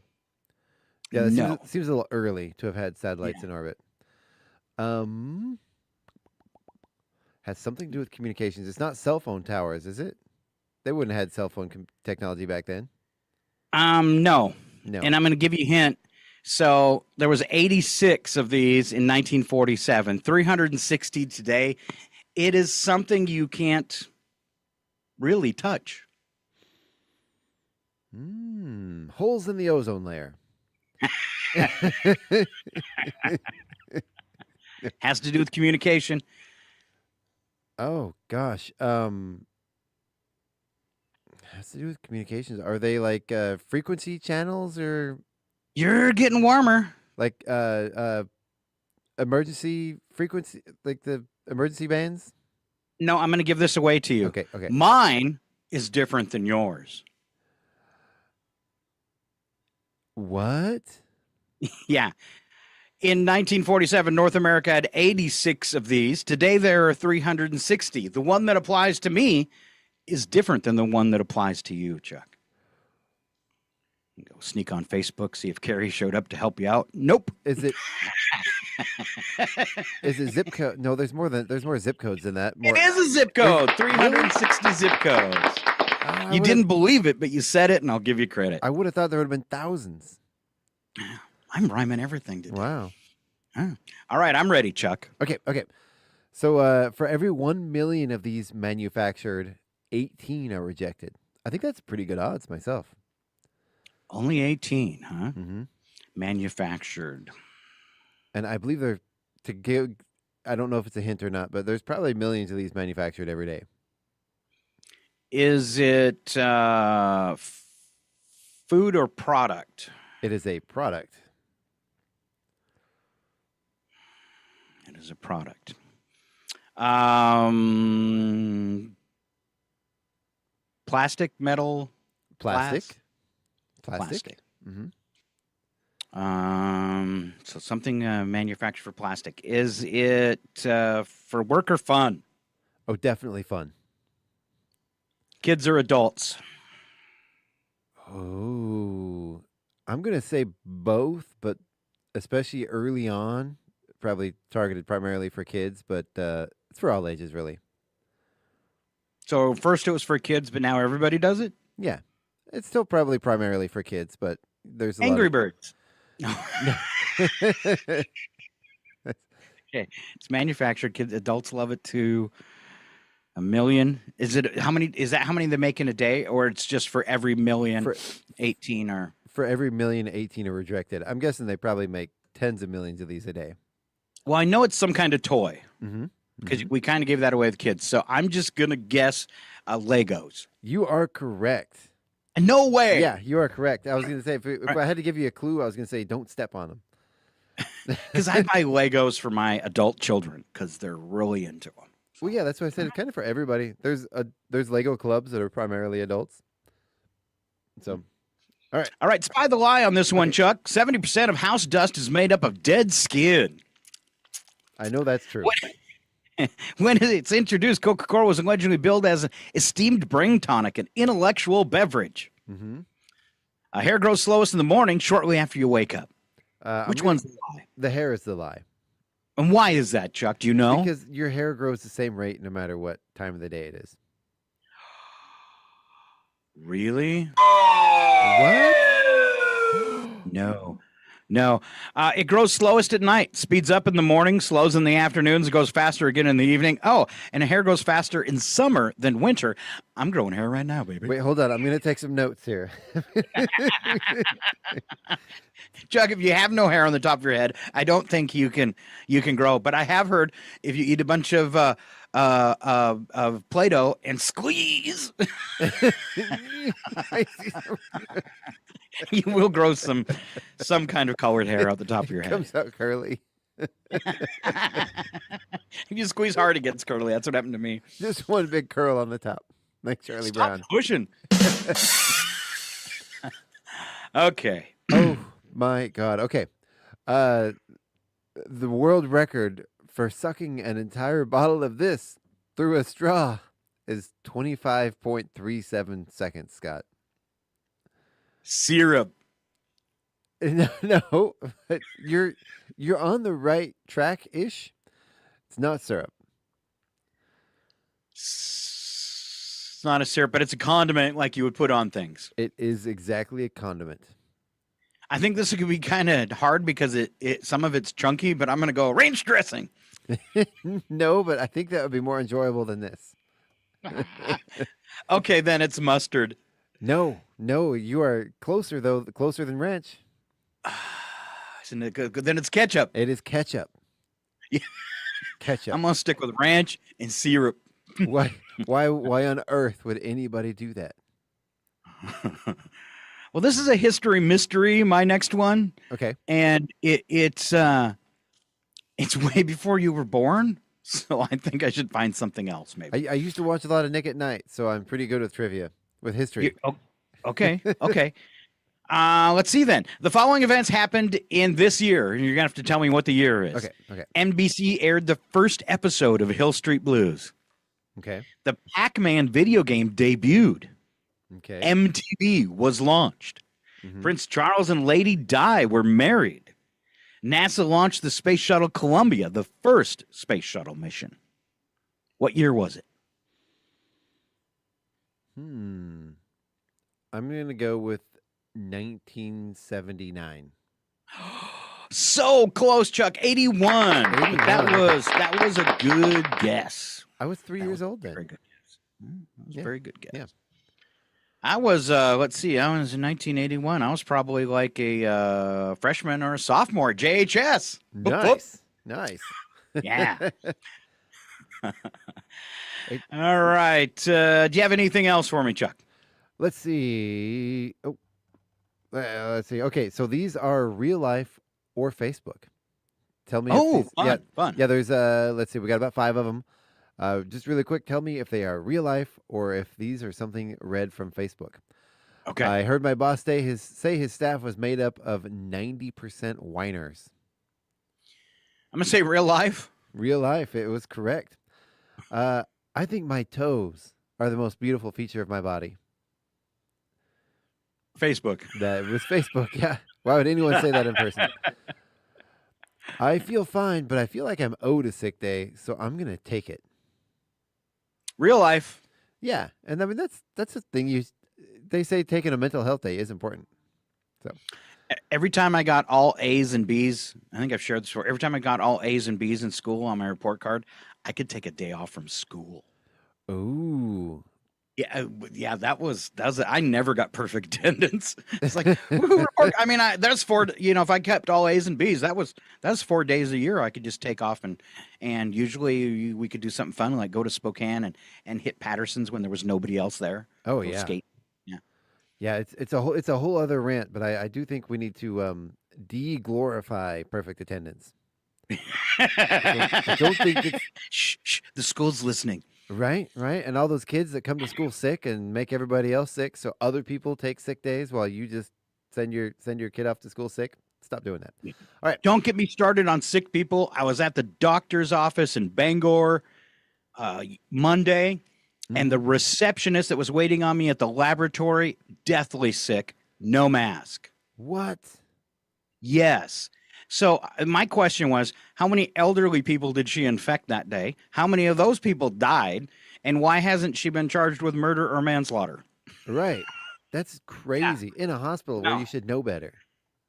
[SPEAKER 1] seems a little early to have had satellites in orbit. Has something to do with communications. It's not cell phone towers, is it? They wouldn't have had cell phone technology back then.
[SPEAKER 8] No.
[SPEAKER 1] No.
[SPEAKER 8] And I'm going to give you a hint. So there was 86 of these in 1947, 360 today. It is something you can't really touch.
[SPEAKER 1] Holes in the ozone layer.
[SPEAKER 8] Has to do with communication.
[SPEAKER 1] Oh gosh. Has to do with communications. Are they like frequency channels or
[SPEAKER 8] You're getting warmer.
[SPEAKER 1] like emergency frequency, like the emergency bands?
[SPEAKER 8] No, I'm going to give this away to you.
[SPEAKER 1] Okay.
[SPEAKER 8] Mine is different than yours.
[SPEAKER 1] What?
[SPEAKER 8] Yeah. In 1947, North America had 86 of these. Today, there are 360. The one that applies to me is different than the one that applies to you, Chuck. Go sneak on Facebook, see if Carrie showed up to help you out. Nope.
[SPEAKER 1] Is it? Is it zip code? No, there's more zip codes than that. More...
[SPEAKER 8] It is a zip code. 360 zip codes. You didn't believe it, but you said it, and I'll give you credit.
[SPEAKER 1] I would have thought there would have been thousands.
[SPEAKER 8] I'm rhyming everything today.
[SPEAKER 1] Wow.
[SPEAKER 8] All right, I'm ready, Chuck.
[SPEAKER 1] Okay. So for every 1 million of these manufactured, 18 are rejected. I think that's pretty good odds myself.
[SPEAKER 8] Only 18, huh?
[SPEAKER 1] Mm-hmm.
[SPEAKER 8] Manufactured.
[SPEAKER 1] And I believe they're, to give, I don't know if it's a hint or not, but there's probably millions of these manufactured every day.
[SPEAKER 8] Is it food or product?
[SPEAKER 1] It is a product.
[SPEAKER 8] It is a product. Plastic, metal,
[SPEAKER 1] Plastic.
[SPEAKER 8] Plastic.
[SPEAKER 1] Mm-hmm.
[SPEAKER 8] So something manufactured for plastic. Is it for work or fun?
[SPEAKER 1] Oh, definitely fun.
[SPEAKER 8] Kids or adults?
[SPEAKER 1] Oh, I'm going to say both, but especially early on, probably targeted primarily for kids, but it's for all ages, really.
[SPEAKER 8] So first it was for kids, but now everybody does it?
[SPEAKER 1] Yeah. It's still probably primarily for kids, but there's a
[SPEAKER 8] Angry
[SPEAKER 1] lot
[SPEAKER 8] Birds. Okay. It's manufactured. Kids, adults love it too. 1 million. Is that how many they make in a day, or it's just for every million? 18 are
[SPEAKER 1] for every million, 18 are rejected. I'm guessing they probably make tens of millions of these a day.
[SPEAKER 8] Well, I know it's some kind of toy because
[SPEAKER 1] Mm-hmm.
[SPEAKER 8] we kind of gave that away with kids. So I'm just gonna guess Legos.
[SPEAKER 1] You are correct.
[SPEAKER 8] No way.
[SPEAKER 1] Yeah, you are correct. I was going to say, if I had to give you a clue, I was going to say, don't step on them.
[SPEAKER 8] Because I buy Legos for my adult children because they're really into them.
[SPEAKER 1] Well, yeah, that's what I said. It's kind of for everybody. There's Lego clubs that are primarily adults. So, all right.
[SPEAKER 8] Spy the lie on this one, Chuck. 70% of house dust is made up of dead skin.
[SPEAKER 1] I know that's true.
[SPEAKER 8] When it's introduced, Coca-Cola was allegedly billed as an esteemed brain tonic, an intellectual beverage.
[SPEAKER 1] Mm-hmm.
[SPEAKER 8] Hair grows slowest in the morning, shortly after you wake up. Which one's the lie?
[SPEAKER 1] The hair is the lie.
[SPEAKER 8] And why is that, Chuck? Do you know?
[SPEAKER 1] Because your hair grows the same rate no matter what time of the day it is.
[SPEAKER 8] Really?
[SPEAKER 1] What?
[SPEAKER 8] No. It grows slowest at night, speeds up in the morning, slows in the afternoons, goes faster again in the evening. Oh, and hair grows faster in summer than winter. I'm growing hair right now, baby.
[SPEAKER 1] Wait, hold on. I'm going to take some notes here.
[SPEAKER 8] Chuck, if you have no hair on the top of your head, I don't think you can grow. But I have heard if you eat a bunch of Play-Doh and squeeze, you will grow some kind of colored hair out the top of your head.
[SPEAKER 1] Comes out curly.
[SPEAKER 8] If you squeeze hard, it gets curly. That's what happened to me.
[SPEAKER 1] Just one big curl on the top, like Charlie Brown.
[SPEAKER 8] Pushing. Okay.
[SPEAKER 1] Oh my God. Okay. The world record for sucking an entire bottle of this through a straw is 25.37 seconds, Scott.
[SPEAKER 8] Syrup.
[SPEAKER 1] No, but you're on the right track-ish. It's not syrup.
[SPEAKER 8] It's not a syrup, but it's a condiment like you would put on things.
[SPEAKER 1] It is exactly a condiment.
[SPEAKER 8] I think this could be kind of hard because it some of it's chunky, but I'm going to go ranch dressing.
[SPEAKER 1] No, but I think that would be more enjoyable than this.
[SPEAKER 8] Okay, then it's mustard.
[SPEAKER 1] No, you are closer, though, closer than ranch.
[SPEAKER 8] Then it's ketchup.
[SPEAKER 1] It is ketchup.
[SPEAKER 8] Yeah.
[SPEAKER 1] Ketchup.
[SPEAKER 8] I'm going to stick with ranch and syrup.
[SPEAKER 1] Why on earth would anybody do that?
[SPEAKER 8] Well, this is a history mystery, my next one.
[SPEAKER 1] Okay.
[SPEAKER 8] And it's way before you were born, so I think I should find something else maybe.
[SPEAKER 1] I used to watch a lot of Nick at Night, so I'm pretty good with trivia, with history.
[SPEAKER 8] Okay. Let's see then. The following events happened in this year, and you're going to have to tell me what the year is.
[SPEAKER 1] Okay.
[SPEAKER 8] NBC aired the first episode of Hill Street Blues.
[SPEAKER 1] Okay.
[SPEAKER 8] The Pac-Man video game debuted.
[SPEAKER 1] Okay.
[SPEAKER 8] MTV was launched.
[SPEAKER 1] Mm-hmm.
[SPEAKER 8] Prince Charles and Lady Di were married. NASA launched the Space Shuttle Columbia, the first space shuttle mission. What year was it?
[SPEAKER 1] I'm going to go with 1979.
[SPEAKER 8] So close, Chuck. 81. That was a good guess.
[SPEAKER 1] I was 3 years old then.
[SPEAKER 8] Very good guess. That was a very good guess.
[SPEAKER 1] Yeah.
[SPEAKER 8] I was, let's see, I was in 1981. I was probably like a freshman or a sophomore at JHS.
[SPEAKER 1] Nice.
[SPEAKER 8] Yeah. All right. Do you have anything else for me, Chuck?
[SPEAKER 1] Let's see. Let's see. Okay, so these are real life or Facebook. Tell me.
[SPEAKER 8] Fun.
[SPEAKER 1] Yeah, there's let's see. We got about 5 of them. Just really quick, tell me if they are real life or if these are something read from Facebook.
[SPEAKER 8] Okay.
[SPEAKER 1] I heard my boss say his staff was made up of 90% whiners.
[SPEAKER 8] I'm going to say real life.
[SPEAKER 1] Real life. It was correct. I think my toes are the most beautiful feature of my body.
[SPEAKER 8] Facebook.
[SPEAKER 1] That was Facebook, yeah. Why would anyone say that in person? I feel fine, but I feel like I'm owed a sick day, so I'm going to take it.
[SPEAKER 8] Real life.
[SPEAKER 1] Yeah, and I mean that's the thing. They say taking a mental health day is important. So
[SPEAKER 8] every time I got all A's and B's, I think I've shared this before. Every time I got all A's and B's in school on my report card, I could take a day off from school.
[SPEAKER 1] Ooh.
[SPEAKER 8] Yeah, that was I never got perfect attendance. It's like I mean, that's 4. If I kept all A's and B's, that's 4 days a year I could just take off and usually we could do something fun like go to Spokane and hit Patterson's when there was nobody else there.
[SPEAKER 1] Oh yeah,
[SPEAKER 8] skate.
[SPEAKER 1] Yeah. It's a whole other rant, but I do think we need to de-glorify perfect attendance. I don't think it's
[SPEAKER 8] shh. The school's listening.
[SPEAKER 1] Right. And all those kids that come to school sick and make everybody else sick, so other people take sick days while you just send your kid off to school sick. Stop doing that.
[SPEAKER 8] Yeah.
[SPEAKER 1] All right.
[SPEAKER 8] Don't get me started on sick people. I was at the doctor's office in Bangor Monday, and the receptionist that was waiting on me at the laboratory, deathly sick, no mask.
[SPEAKER 1] What?
[SPEAKER 8] Yes. So my question was, how many elderly people did she infect that day? How many of those people died? And why hasn't she been charged with murder or manslaughter?
[SPEAKER 1] Right. That's crazy. In a hospital where you should know better.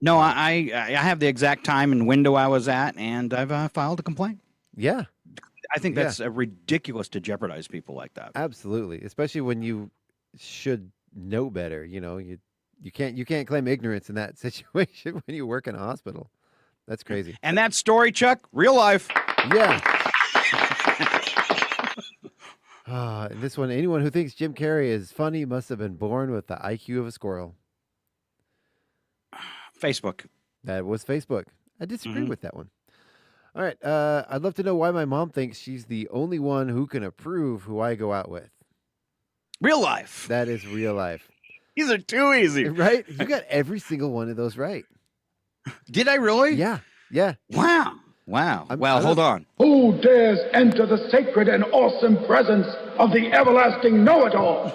[SPEAKER 8] No, I have the exact time and window I was at, and I've filed a complaint.
[SPEAKER 1] Yeah.
[SPEAKER 8] I think that's ridiculous to jeopardize people like that.
[SPEAKER 1] Absolutely. Especially when you should know better. You can't claim ignorance in that situation when you work in a hospital. That's crazy.
[SPEAKER 8] And that story, Chuck, real life.
[SPEAKER 1] Yeah. And this one, anyone who thinks Jim Carrey is funny must have been born with the IQ of a squirrel.
[SPEAKER 8] Facebook.
[SPEAKER 1] That was Facebook. I disagree with that one. All right. I'd love to know why my mom thinks she's the only one who can approve who I go out with.
[SPEAKER 8] Real life.
[SPEAKER 1] That is real life.
[SPEAKER 8] These are too easy.
[SPEAKER 1] Right? You got every single one of those right.
[SPEAKER 8] Did I really?
[SPEAKER 1] Yeah.
[SPEAKER 8] Wow. Hold on.
[SPEAKER 7] Who dares enter the sacred and awesome presence of the everlasting know-it-all?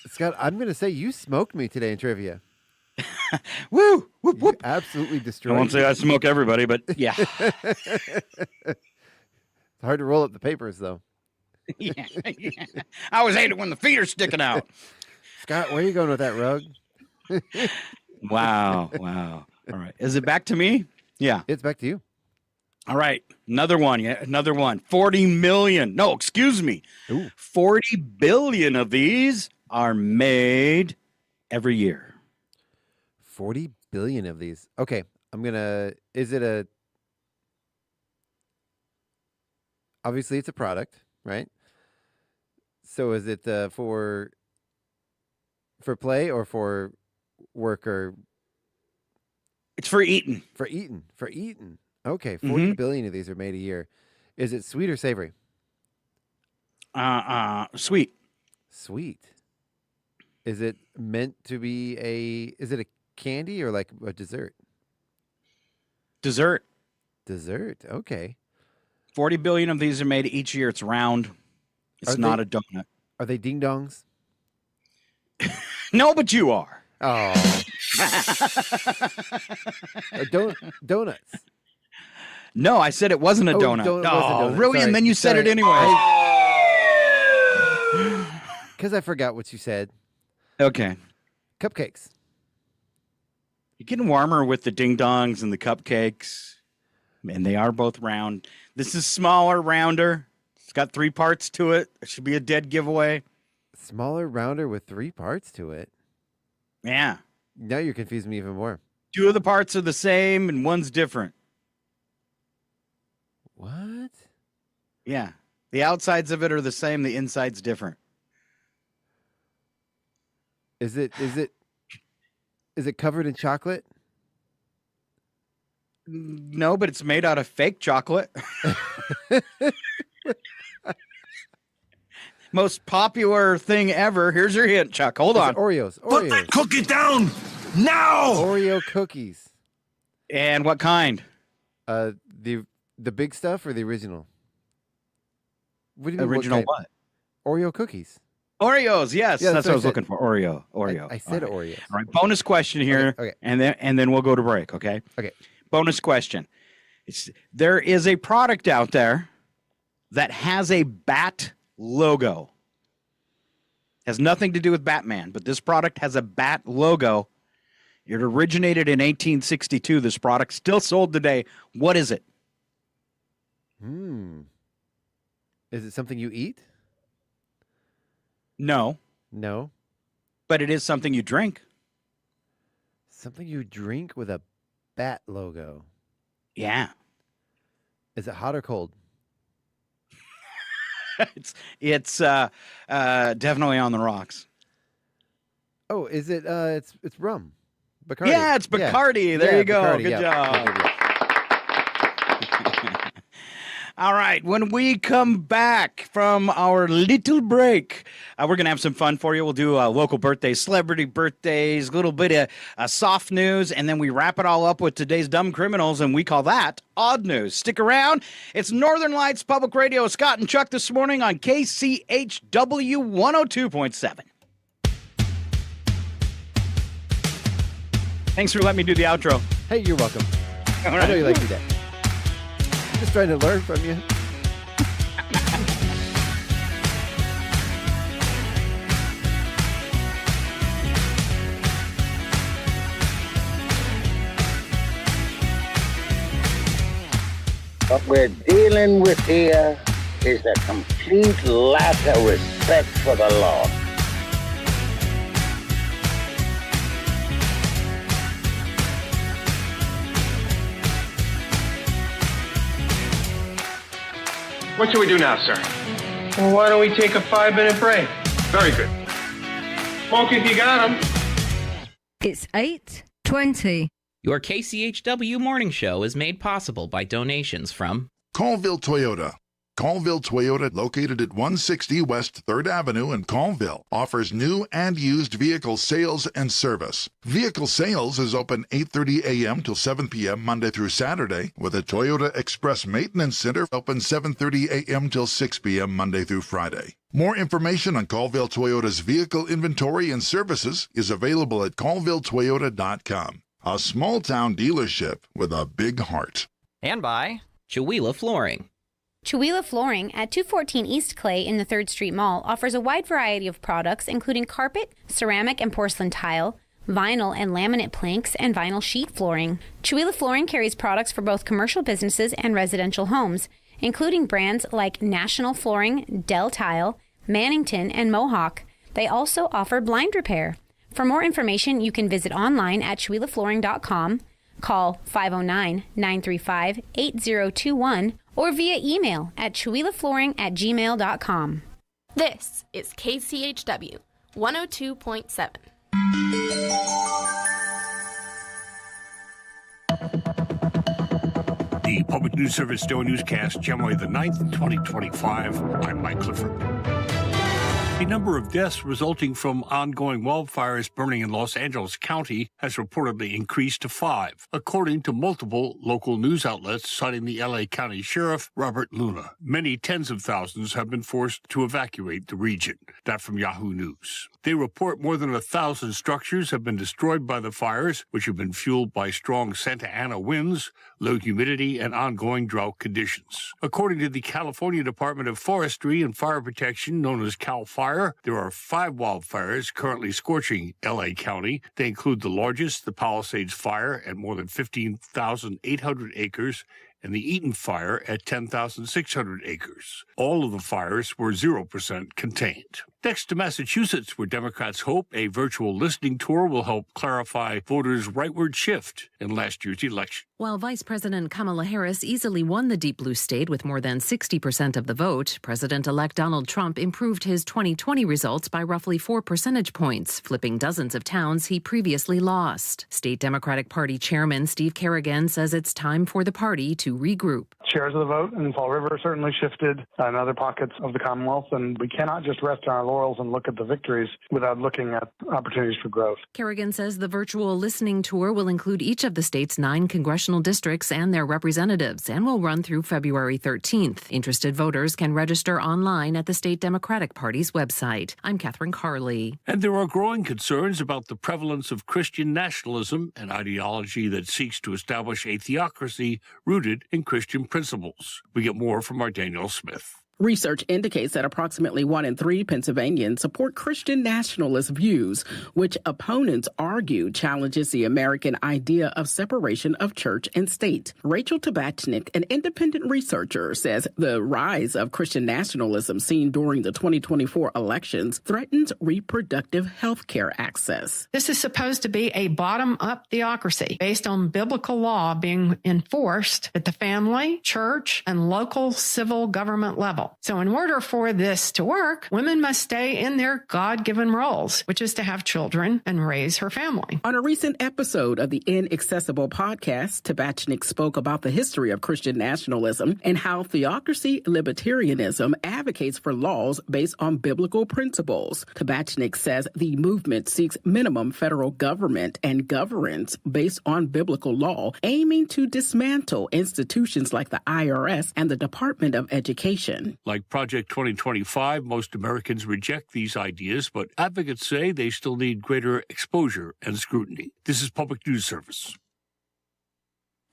[SPEAKER 1] Scott, I'm going to say you smoked me today in trivia.
[SPEAKER 8] Woo! Whoop, whoop.
[SPEAKER 1] You absolutely destroyed.
[SPEAKER 8] I won't say I smoke everybody, but yeah.
[SPEAKER 1] It's hard to roll up the papers, though.
[SPEAKER 8] Yeah. I always hate it when the feet are sticking out.
[SPEAKER 1] Scott, where are you going with that rug?
[SPEAKER 8] Wow. All right. Is it back to me? Yeah.
[SPEAKER 1] It's back to you.
[SPEAKER 8] All right. Another one. Yeah, another one. 40 million. No, excuse me.
[SPEAKER 1] Ooh.
[SPEAKER 8] 40 billion of these are made every year.
[SPEAKER 1] 40 billion of these. Okay. Obviously it's a product, right? So is it for play or for work or?
[SPEAKER 8] It's for eating.
[SPEAKER 1] For eating. Okay. 40 billion of these are made a year. Is it sweet or savory?
[SPEAKER 8] Sweet.
[SPEAKER 1] Sweet. Is it meant to be is it a candy or like a dessert?
[SPEAKER 8] Dessert.
[SPEAKER 1] Okay.
[SPEAKER 8] 40 billion of these are made each year. It's round. It's not a donut.
[SPEAKER 1] Are they ding dongs?
[SPEAKER 8] No, but you are.
[SPEAKER 1] Oh. Donuts.
[SPEAKER 8] No, I said it wasn't a donut.
[SPEAKER 1] Oh,
[SPEAKER 8] really?
[SPEAKER 1] Sorry.
[SPEAKER 8] And then you said it anyway.
[SPEAKER 1] Because I forgot what you said.
[SPEAKER 8] Okay.
[SPEAKER 1] Cupcakes.
[SPEAKER 8] You're getting warmer with the ding dongs and the cupcakes. And they are both round. This is smaller, rounder. It's got 3 parts to it. It should be a dead giveaway.
[SPEAKER 1] Smaller, rounder with 3 parts to it.
[SPEAKER 8] Yeah.
[SPEAKER 1] Now you're confusing me even more.
[SPEAKER 8] 2 of the parts are the same and one's different.
[SPEAKER 1] What?
[SPEAKER 8] Yeah. The outsides of it are the same. The inside's different.
[SPEAKER 1] Is it covered in chocolate?
[SPEAKER 8] No, but it's made out of fake chocolate. Most popular thing ever. Here's your hint, Chuck. Hold on.
[SPEAKER 1] Oreos.
[SPEAKER 10] Put that cookie down now.
[SPEAKER 1] Oreo cookies.
[SPEAKER 8] And what kind?
[SPEAKER 1] The big stuff or the original? What do you mean?
[SPEAKER 8] Original what?
[SPEAKER 1] Oreo cookies.
[SPEAKER 8] Oreos, yes.
[SPEAKER 1] Yeah,
[SPEAKER 8] that's what I was looking for. Oreo.
[SPEAKER 1] I said
[SPEAKER 8] All right.
[SPEAKER 1] Oreos.
[SPEAKER 8] All right. Bonus question here.
[SPEAKER 1] Okay.
[SPEAKER 8] And then we'll go to break, okay?
[SPEAKER 1] Okay.
[SPEAKER 8] Bonus question. There is a product out there that has a bat logo. Has nothing to do with Batman, but this product has a bat logo. It originated in 1862. This product still sold today. What is it?
[SPEAKER 1] Is it something you eat?
[SPEAKER 8] No.
[SPEAKER 1] No.
[SPEAKER 8] But it is something you drink.
[SPEAKER 1] Something you drink with a bat logo.
[SPEAKER 8] Yeah.
[SPEAKER 1] Is it hot or cold?
[SPEAKER 8] It's definitely on the rocks.
[SPEAKER 1] Oh, is it? It's rum. Bacardi.
[SPEAKER 8] Yeah, it's Bacardi. There you go.
[SPEAKER 1] Bacardi,
[SPEAKER 8] Good
[SPEAKER 1] yeah.
[SPEAKER 8] job. All right. When we come back from our little break, we're going to have some fun for you. We'll do local birthdays, celebrity birthdays, a little bit of soft news, and then we wrap it all up with today's dumb criminals, and we call that odd news. Stick around. It's Northern Lights Public Radio. Scott and Chuck this morning on KCHW 102.7. Thanks for letting me do the outro.
[SPEAKER 1] Hey, you're welcome.
[SPEAKER 8] All
[SPEAKER 1] I know you like to do that. Just trying to learn from you.
[SPEAKER 11] What we're dealing with here is a complete lack of respect for the law.
[SPEAKER 12] What should we do now, sir?
[SPEAKER 6] Well, why don't we take a 5-minute break?
[SPEAKER 12] Very good.
[SPEAKER 6] Smoke if you got 'em.
[SPEAKER 13] It's 8:20.
[SPEAKER 3] Your KCHW morning show is made possible by donations from
[SPEAKER 14] Colville Toyota. Colville Toyota, located at 160 West 3rd Avenue in Colville, offers new and used vehicle sales and service. Vehicle sales is open 8:30 a.m. till 7 p.m. Monday through Saturday, with a Toyota Express Maintenance Center open 7:30 a.m. till 6 p.m. Monday through Friday. More information on Colville Toyota's vehicle inventory and services is available at colvilletoyota.com. A small-town dealership with a big heart.
[SPEAKER 3] and by Chihuahua Flooring.
[SPEAKER 4] Chihuahua Flooring at 214 East Clay in the 3rd Street Mall offers a wide variety of products including carpet, ceramic and porcelain tile, vinyl and laminate planks, and vinyl sheet flooring. Chihuahua Flooring carries products for both commercial businesses and residential homes, including brands like National Flooring, Del Tile, Mannington, and Mohawk. They also offer blind repair. For more information, you can visit online at chihuahuaflooring.com, call 509-935-8021, or via email at chihuahuaflooring@gmail.com.
[SPEAKER 5] This is KCHW 102.7.
[SPEAKER 15] The Public News Service Daily Newscast, January the 9th, 2025. I'm Mike Clifford. The number of deaths resulting from ongoing wildfires burning in Los Angeles County has reportedly increased to 5, according to multiple local news outlets citing the L.A. County Sheriff Robert Luna. Many tens of thousands have been forced to evacuate the region. That from Yahoo News. They report more than 1,000 structures have been destroyed by the fires, which have been fueled by strong Santa Ana winds, low humidity, and ongoing drought conditions. According to the California Department of Forestry and Fire Protection, known as CAL FIRE, there are 5 wildfires currently scorching L.A. County. They include the largest, the Palisades Fire, at more than 15,800 acres, and the Eaton Fire at 10,600 acres. All of the fires were 0% contained. Next to Massachusetts, where Democrats hope a virtual listening tour will help clarify voters' rightward shift in last year's election.
[SPEAKER 16] While Vice President Kamala Harris easily won the deep blue state with more than 60% of the vote, President-elect Donald Trump improved his 2020 results by roughly 4 percentage points, flipping dozens of towns he previously lost. State Democratic Party Chairman Steve Kerrigan says it's time for the party to regroup.
[SPEAKER 17] Shares of the vote in Fall River certainly shifted in other pockets of the Commonwealth, and we cannot just rest on our laurels and look at the victories without looking at opportunities for growth.
[SPEAKER 16] Kerrigan says the virtual listening tour will include each of the state's 9 congressional districts and their representatives and will run through February 13th. Interested voters can register online at the State Democratic Party's website. I'm Catherine Carley.
[SPEAKER 15] And there are growing concerns about the prevalence of Christian nationalism, an ideology that seeks to establish a theocracy rooted in Christian principles. We get more from our Daniel Smith.
[SPEAKER 18] Research indicates that approximately 1 in 3 Pennsylvanians support Christian nationalist views, which opponents argue challenges the American idea of separation of church and state. Rachel Tabachnik, an independent researcher, says the rise of Christian nationalism seen during the 2024 elections threatens reproductive health care access.
[SPEAKER 19] This is supposed to be a bottom-up theocracy based on biblical law being enforced at the family, church, and local civil government level. So in order for this to work, women must stay in their God-given roles, which is to have children and raise her family.
[SPEAKER 18] On a recent episode of the Inaccessible podcast, Tabachnik spoke about the history of Christian nationalism and how theocracy libertarianism advocates for laws based on biblical principles. Tabachnik says the movement seeks minimum federal government and governance based on biblical law, aiming to dismantle institutions like the IRS and the Department of Education.
[SPEAKER 15] Like Project 2025, most Americans reject these ideas, but advocates say they still need greater exposure and scrutiny. This is Public News Service.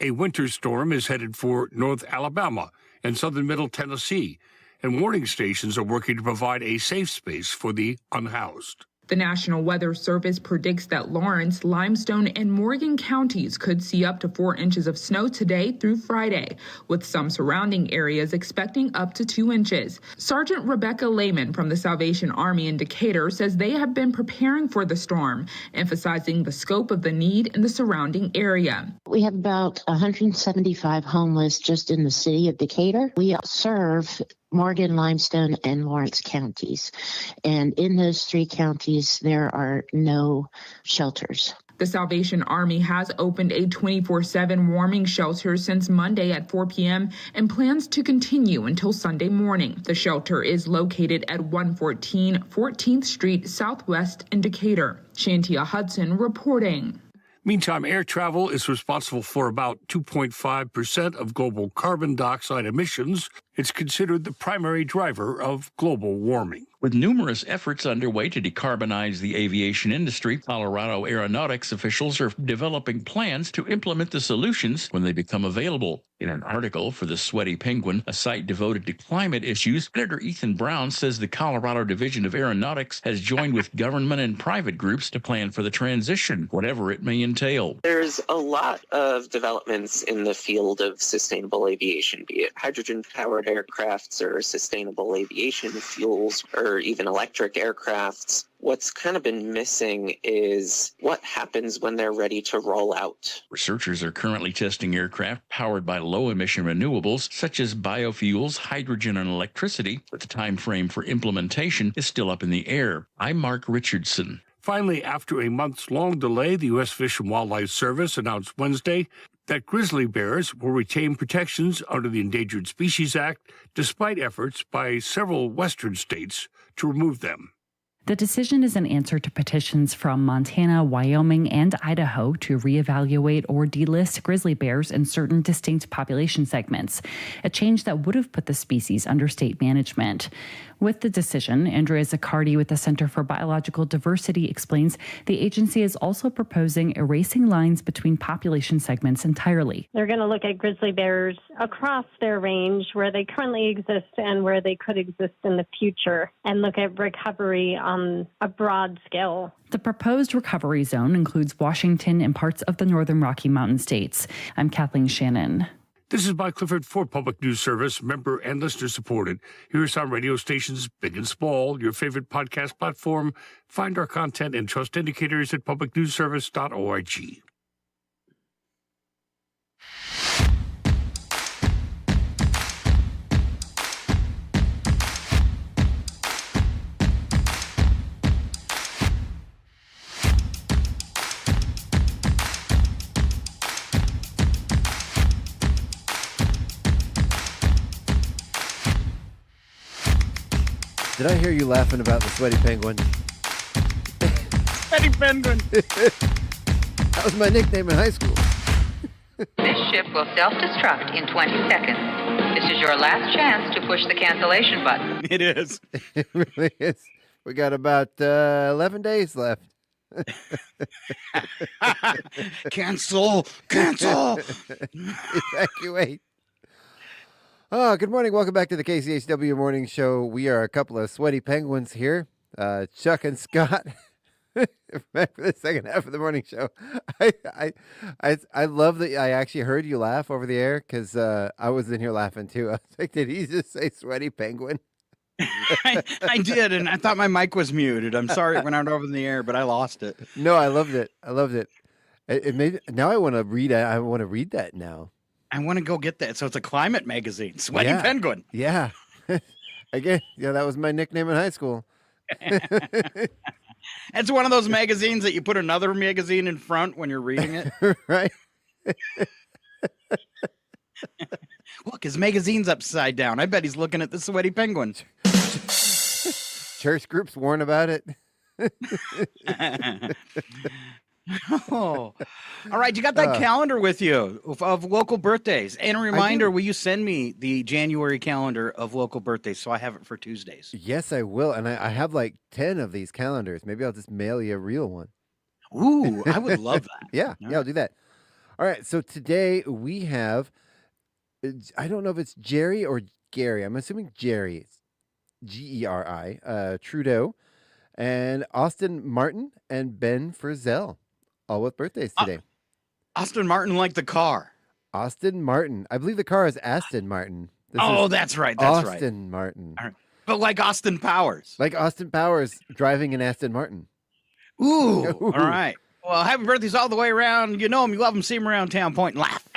[SPEAKER 15] A winter storm is headed for North Alabama and southern Middle Tennessee, and warning stations are working to provide a safe space for the unhoused.
[SPEAKER 20] The National Weather Service predicts that Lawrence, Limestone, and Morgan counties could see up to 4 inches of snow today through Friday, with some surrounding areas expecting up to 2 inches. Sergeant Rebecca Lehman from the Salvation Army in Decatur says they have been preparing for the storm, emphasizing the scope of the need in the surrounding area.
[SPEAKER 21] We have about 175 homeless just in the city of Decatur. We serve Morgan, Limestone, and Lawrence counties. And in those 3 counties, there are no shelters.
[SPEAKER 20] The Salvation Army has opened a 24/7 warming shelter since Monday at 4 p.m. and plans to continue until Sunday morning. The shelter is located at 114 14th Street Southwest in Decatur. Shantia Hudson reporting.
[SPEAKER 15] Meantime, air travel is responsible for about 2.5% of global carbon dioxide emissions. It's considered the primary driver of global warming.
[SPEAKER 2] With numerous efforts underway to decarbonize the aviation industry, Colorado aeronautics officials are developing plans to implement the solutions when they become available. In an article for the Sweaty Penguin, a site devoted to climate issues, Senator Ethan Brown says the Colorado Division of Aeronautics has joined with government and private groups to plan for the transition, whatever it may entail.
[SPEAKER 22] There's a lot of developments in the field of sustainable aviation, be it hydrogen-powered aircrafts or sustainable aviation fuels or even electric aircrafts. What's kind of been missing is what happens when they're ready to roll out.
[SPEAKER 2] Researchers are currently testing aircraft powered by low-emission renewables such as biofuels, hydrogen, and electricity, but the time frame for implementation is still up in the air. I'm Mark Richardson.
[SPEAKER 15] Finally, after a months-long delay, the U.S. Fish and Wildlife Service announced Wednesday that grizzly bears will retain protections under the Endangered Species Act, despite efforts by several western states to remove them.
[SPEAKER 23] The decision is an answer to petitions from Montana, Wyoming, and Idaho to reevaluate or delist grizzly bears in certain distinct population segments, a change that would have put the species under state management. With the decision, Andrea Zaccardi with the Center for Biological Diversity explains the agency is also proposing erasing lines between population segments entirely.
[SPEAKER 24] They're going to look at grizzly bears across their range, where they currently exist and where they could exist in the future, and look at recovery on a broad scale.
[SPEAKER 23] The proposed recovery zone includes Washington and parts of the northern Rocky Mountain states. I'm Kathleen Shannon.
[SPEAKER 15] This is Mike Clifford for Public News Service, member and listener supported. Here's on radio stations big and small, your favorite podcast platform. Find our content and trust indicators at publicnewsservice.org.
[SPEAKER 1] Did I hear you laughing about the Sweaty Penguin?
[SPEAKER 8] Sweaty Penguin.
[SPEAKER 1] That was my nickname in high school.
[SPEAKER 25] This ship will self-destruct in 20 seconds. This is your last chance to push the cancellation button.
[SPEAKER 8] It is.
[SPEAKER 1] It really is. We got about 11 days left.
[SPEAKER 8] Cancel.
[SPEAKER 1] Evacuate. Oh, good morning. Welcome back to the KCHW Morning Show. We are a couple of sweaty penguins here. Chuck and Scott. Back for the second half of the morning show. I love that I actually heard you laugh over the air because I was in here laughing too. I was like, did he just say sweaty penguin?
[SPEAKER 8] I did, and I thought my mic was muted. I'm sorry it went out over the air, but I lost it.
[SPEAKER 1] No, I loved it. It made now I want to read. I want to read that now.
[SPEAKER 8] I want to go get that. So it's a climate magazine, Sweaty Penguin.
[SPEAKER 1] Yeah. Again, that was my nickname in high school.
[SPEAKER 8] It's one of those magazines that you put another magazine in front when you're reading it.
[SPEAKER 1] Right.
[SPEAKER 8] Look, his magazine's upside down. I bet he's looking at the Sweaty Penguin.
[SPEAKER 1] Church groups warn about it.
[SPEAKER 8] Oh, all right. You got that calendar with you of local birthdays. And a reminder, will you send me the January calendar of local birthdays so I have it for Tuesdays?
[SPEAKER 1] Yes, I will. And I have like 10 of these calendars. Maybe I'll just mail you a real one.
[SPEAKER 8] Ooh, I would love that.
[SPEAKER 1] Yeah, I'll do that. All right. So today we have, I don't know if it's Jerry or Gary. I'm assuming Jerry. It's Geri. Trudeau and Austin Martin and Ben Frizzell. All with birthdays today.
[SPEAKER 8] Austin Martin, like the car.
[SPEAKER 1] Austin Martin. I believe the car is Aston Martin.
[SPEAKER 8] That's right. That's right.
[SPEAKER 1] Austin Martin.
[SPEAKER 8] Right. But like Austin Powers.
[SPEAKER 1] Like Austin Powers driving an Aston Martin.
[SPEAKER 8] Ooh. All right. Well, happy birthdays all the way around. You know him, you love him, see him around town, point and laugh.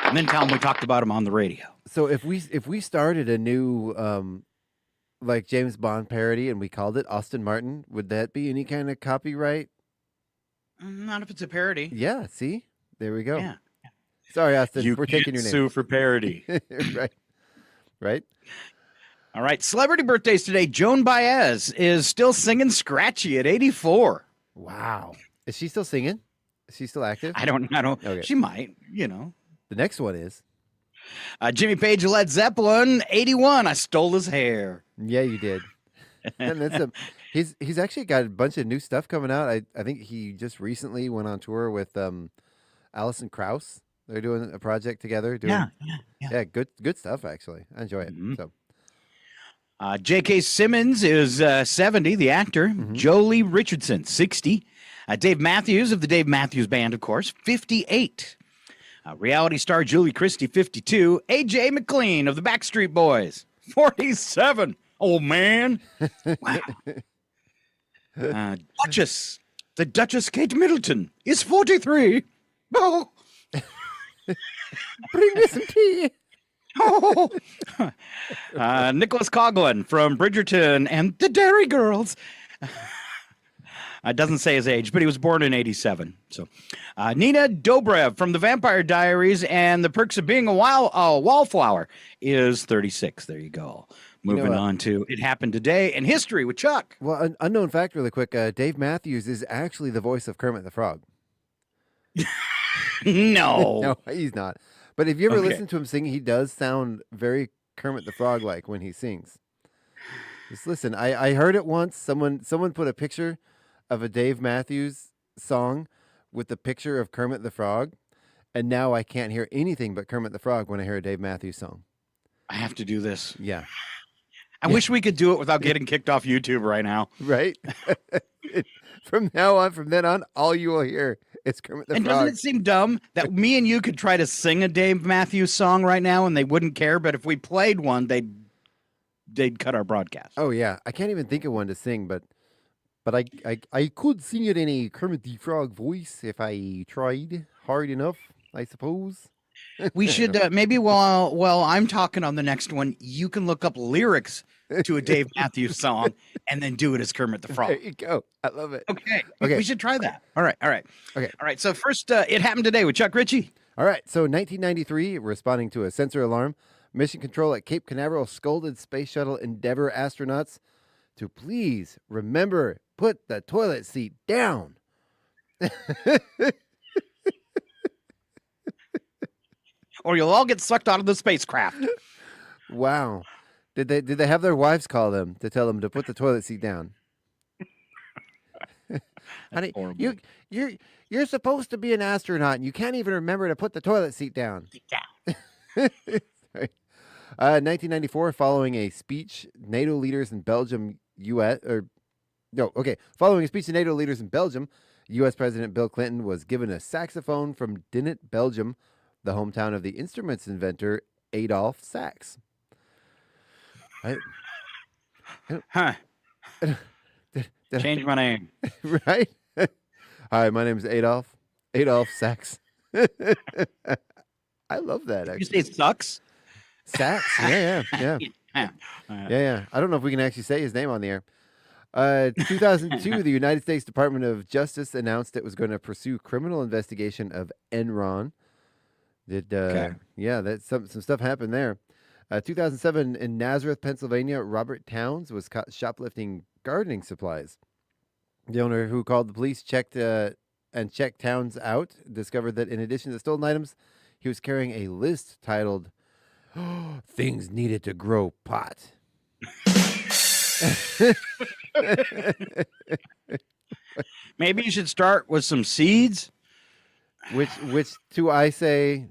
[SPEAKER 8] And then tell him we talked about him on the radio.
[SPEAKER 1] So if we started a new like James Bond parody and we called it Austin Martin, would that be any kind of copyright?
[SPEAKER 8] Not if it's a parody.
[SPEAKER 1] Yeah, see? There we go.
[SPEAKER 8] Yeah.
[SPEAKER 1] Sorry, Austin.
[SPEAKER 8] You
[SPEAKER 1] we're taking your name.
[SPEAKER 8] Sue for parody.
[SPEAKER 1] Right.
[SPEAKER 8] All right. Celebrity birthdays today. Joan Baez is still singing Scratchy at 84.
[SPEAKER 1] Wow. Is she still singing? Is she still active?
[SPEAKER 8] I don't.
[SPEAKER 1] Okay.
[SPEAKER 8] She might, you know.
[SPEAKER 1] The next one is.
[SPEAKER 8] Jimmy Page, Led Zeppelin, 81. I stole his hair.
[SPEAKER 1] Yeah, you did. And then he's actually got a bunch of new stuff coming out. I think he just recently went on tour with Alison Krauss. They're doing a project together. Yeah, good stuff actually. I enjoy it. So
[SPEAKER 8] J.K. Simmons is 70, the actor. Jolie Richardson, 60. Dave Matthews of the Dave Matthews Band, of course, 58. Reality star Julie Christie, 52. A.J. McLean of the Backstreet Boys, 47. Old man. Wow. The Duchess Kate Middleton is 43. Oh.
[SPEAKER 1] Bring me some tea.
[SPEAKER 8] Oh. Nicholas Coughlin from Bridgerton and the Dairy Girls. It doesn't say his age, but he was born in 87. So, Nina Dobrev from the Vampire Diaries and the Perks of Being a Wallflower is 36. There you go. Moving on to It Happened Today in History with Chuck.
[SPEAKER 1] Well, an unknown fact really quick. Dave Matthews is actually the voice of Kermit the Frog.
[SPEAKER 8] No.
[SPEAKER 1] No, he's not. But if you ever listen to him sing, he does sound very Kermit the Frog-like when he sings. Just listen. I heard it once. Someone put a picture of a Dave Matthews song with the picture of Kermit the Frog, and now I can't hear anything but Kermit the Frog when I hear a Dave Matthews song.
[SPEAKER 8] I have to do this.
[SPEAKER 1] Yeah.
[SPEAKER 8] I wish we could do it without getting kicked off YouTube right now.
[SPEAKER 1] Right? From then on, all you will hear is Kermit the Frog.
[SPEAKER 8] And doesn't it seem dumb that me and you could try to sing a Dave Matthews song right now and they wouldn't care, but if we played one, they'd cut our broadcast.
[SPEAKER 1] Oh, yeah. I can't even think of one to sing, but I could sing it in a Kermit the Frog voice if I tried hard enough, I suppose.
[SPEAKER 8] We should maybe while I'm talking on the next one, you can look up lyrics to a Dave Matthews song and then do it as Kermit the Frog.
[SPEAKER 1] There you go. I love it.
[SPEAKER 8] Okay. We should try that. All right.
[SPEAKER 1] Okay.
[SPEAKER 8] All right. So first, It Happened Today with Chuck Ritchie.
[SPEAKER 1] All right. So 1993, responding to a sensor alarm, Mission Control at Cape Canaveral scolded Space Shuttle Endeavour astronauts to please remember, put the toilet seat down.
[SPEAKER 8] Or you'll all get sucked out of the spacecraft.
[SPEAKER 1] Wow. Did they have their wives call them to tell them to put the toilet seat down? Honey, you're supposed to be an astronaut and you can't even remember to put the toilet seat down. Sorry. 1994, following a speech, NATO leaders in Belgium, following a speech to NATO leaders in Belgium, U.S. President Bill Clinton was given a saxophone from Dinant, Belgium, the hometown of the instruments inventor Adolphe Sax.
[SPEAKER 8] Change my name.
[SPEAKER 1] Right? Hi, my name is Adolphe Sax. I love that. Actually.
[SPEAKER 8] You say it sucks?
[SPEAKER 1] Sax? Yeah. Yeah. I don't know if we can actually say his name on the air. 2002, the United States Department of Justice announced it was going to pursue criminal investigation of Enron. That's some stuff happened there. 2007, in Nazareth, Pennsylvania, Robert Towns was caught shoplifting gardening supplies. The owner, who called the police, checked Towns out, discovered that in addition to stolen items, he was carrying a list titled "Things Needed to Grow Pot."
[SPEAKER 8] Maybe you should start with some seeds.
[SPEAKER 1] Which do I say?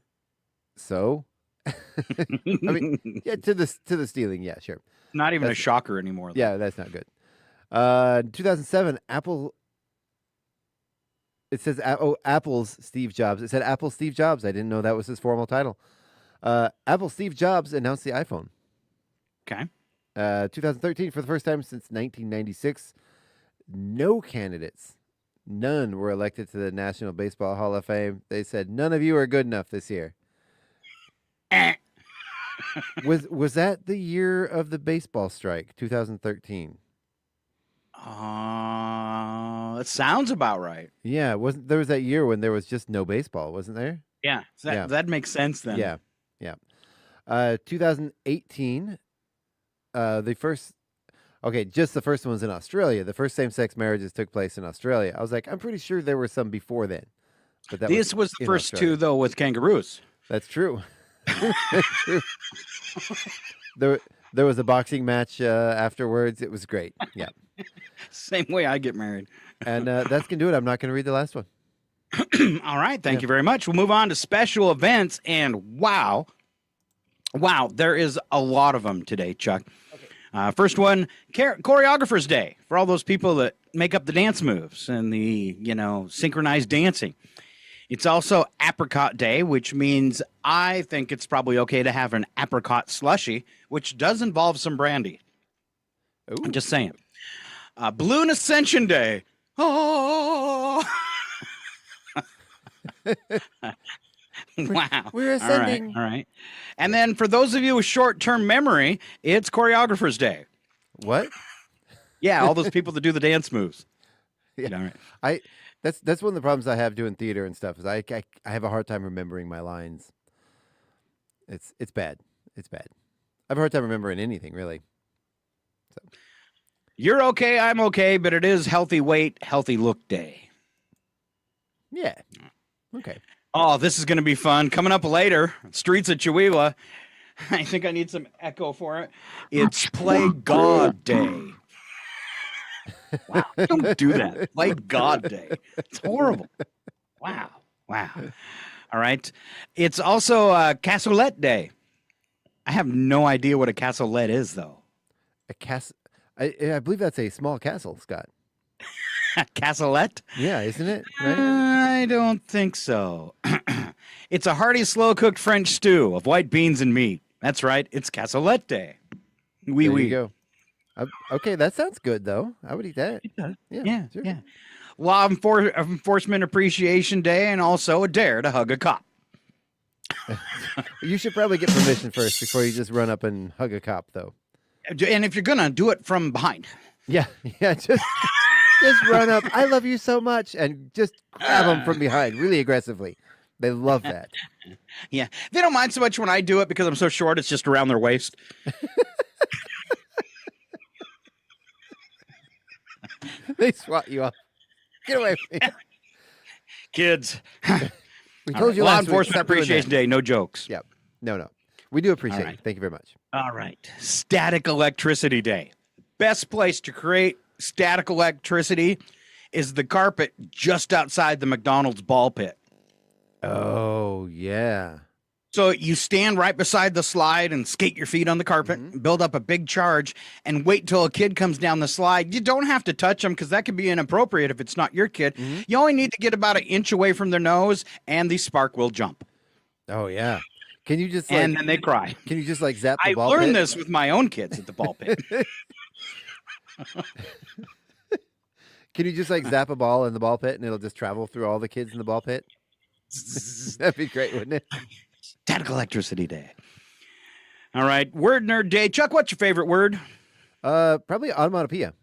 [SPEAKER 1] So, I mean, yeah, to the stealing, yeah, sure.
[SPEAKER 8] Not even a shocker anymore.
[SPEAKER 1] Yeah, that's not good. 2007, Apple. It says Apple's Steve Jobs. It said Apple Steve Jobs. I didn't know that was his formal title. Apple Steve Jobs announced the iPhone.
[SPEAKER 8] Okay.
[SPEAKER 1] 2013, for the first time since 1996, no candidates. None were elected to the National Baseball Hall of Fame. They said, none of you are good enough this year. Was that the year of the baseball strike, 2013?
[SPEAKER 8] It sounds about right.
[SPEAKER 1] Yeah, there was that year when there was just no baseball, wasn't there?
[SPEAKER 8] Yeah, that makes sense then.
[SPEAKER 1] Yeah. 2018, the first... Okay, just the first one was in Australia. The first same-sex marriages took place in Australia. I was like, I'm pretty sure there were some before then. But
[SPEAKER 8] this was the first Australia. Two, though, with kangaroos.
[SPEAKER 1] That's true. True. There was a boxing match afterwards. It was great. Yeah.
[SPEAKER 8] Same way I get married.
[SPEAKER 1] And that's going to do it. I'm not going to read the last one.
[SPEAKER 8] All right. Thank you very much. We'll move on to special events. And wow, there is a lot of them today, Chuck. Okay. First one, Choreographer's Day for all those people that make up the dance moves and the, synchronized dancing. It's also Apricot Day, which means I think it's probably okay to have an apricot slushie, which does involve some brandy. Ooh. I'm just saying. Balloon Ascension Day. Oh. Wow.
[SPEAKER 1] We're ascending.
[SPEAKER 8] All right. And then for those of you with short-term memory, it's Choreographer's Day.
[SPEAKER 1] What?
[SPEAKER 8] Yeah, all those people that do the dance moves.
[SPEAKER 1] Yeah.
[SPEAKER 8] All right.
[SPEAKER 1] That's one of the problems I have doing theater and stuff is I have a hard time remembering my lines. It's bad. It's bad. I have a hard time remembering anything, really. So.
[SPEAKER 8] You're okay, I'm okay, but it is Healthy Weight, Healthy Look Day.
[SPEAKER 1] Yeah. Okay.
[SPEAKER 8] Oh, this is going to be fun. Coming up later, Streets of Chihuahua. I think I need some echo for it. It's Play God Day. Wow, don't do that. Play God Day. It's horrible. Wow. All right. It's also Cassoulet Day. I have no idea what a cassoulet is, though.
[SPEAKER 1] I believe that's a small castle, Scott.
[SPEAKER 8] Cassoulet?
[SPEAKER 1] Yeah, isn't it? Right?
[SPEAKER 8] I don't think so. It's a hearty, slow-cooked French stew of white beans and meat. That's right. It's Cassoulet Day.
[SPEAKER 1] There you go. Okay, that sounds good, though. I would eat that.
[SPEAKER 8] It does.
[SPEAKER 1] Yeah. Sure.
[SPEAKER 8] Yeah. Law Enforcement Appreciation Day and also a dare to hug a cop.
[SPEAKER 1] You should probably get permission first before you just run up and hug a cop, though.
[SPEAKER 8] And if you're going to do it from behind.
[SPEAKER 1] Yeah, just run up. I love you so much. And just grab them from behind really aggressively. They love that.
[SPEAKER 8] Yeah. They don't mind so much when I do it because I'm so short, it's just around their waist.
[SPEAKER 1] They swat you off. Get away from me.
[SPEAKER 8] Kids.
[SPEAKER 1] We told you
[SPEAKER 8] Law
[SPEAKER 1] last week,
[SPEAKER 8] Enforcement
[SPEAKER 1] stop doing
[SPEAKER 8] Appreciation
[SPEAKER 1] that.
[SPEAKER 8] Day, no jokes.
[SPEAKER 1] Yep. No. We do appreciate it. Thank you very much.
[SPEAKER 8] All right. Static Electricity Day. Best place to create static electricity is the carpet just outside the McDonald's ball pit.
[SPEAKER 1] Oh, yeah.
[SPEAKER 8] So you stand right beside the slide and skate your feet on the carpet, build up a big charge, and wait till a kid comes down the slide. You don't have to touch them because that could be inappropriate if it's not your kid. You only need to get about an inch away from their nose, and the spark will jump.
[SPEAKER 1] Oh, yeah. Can you just
[SPEAKER 8] and then they cry.
[SPEAKER 1] Can you just zap the ball
[SPEAKER 8] pit? I learned
[SPEAKER 1] pit?
[SPEAKER 8] this with my own kids at the ball pit.
[SPEAKER 1] Can you just zap a ball in the ball pit and it'll just travel through all the kids in the ball pit? That'd be great, wouldn't it?
[SPEAKER 8] Static Electricity Day. All right, Word Nerd Day. Chuck, what's your favorite word?
[SPEAKER 1] Probably onomatopoeia.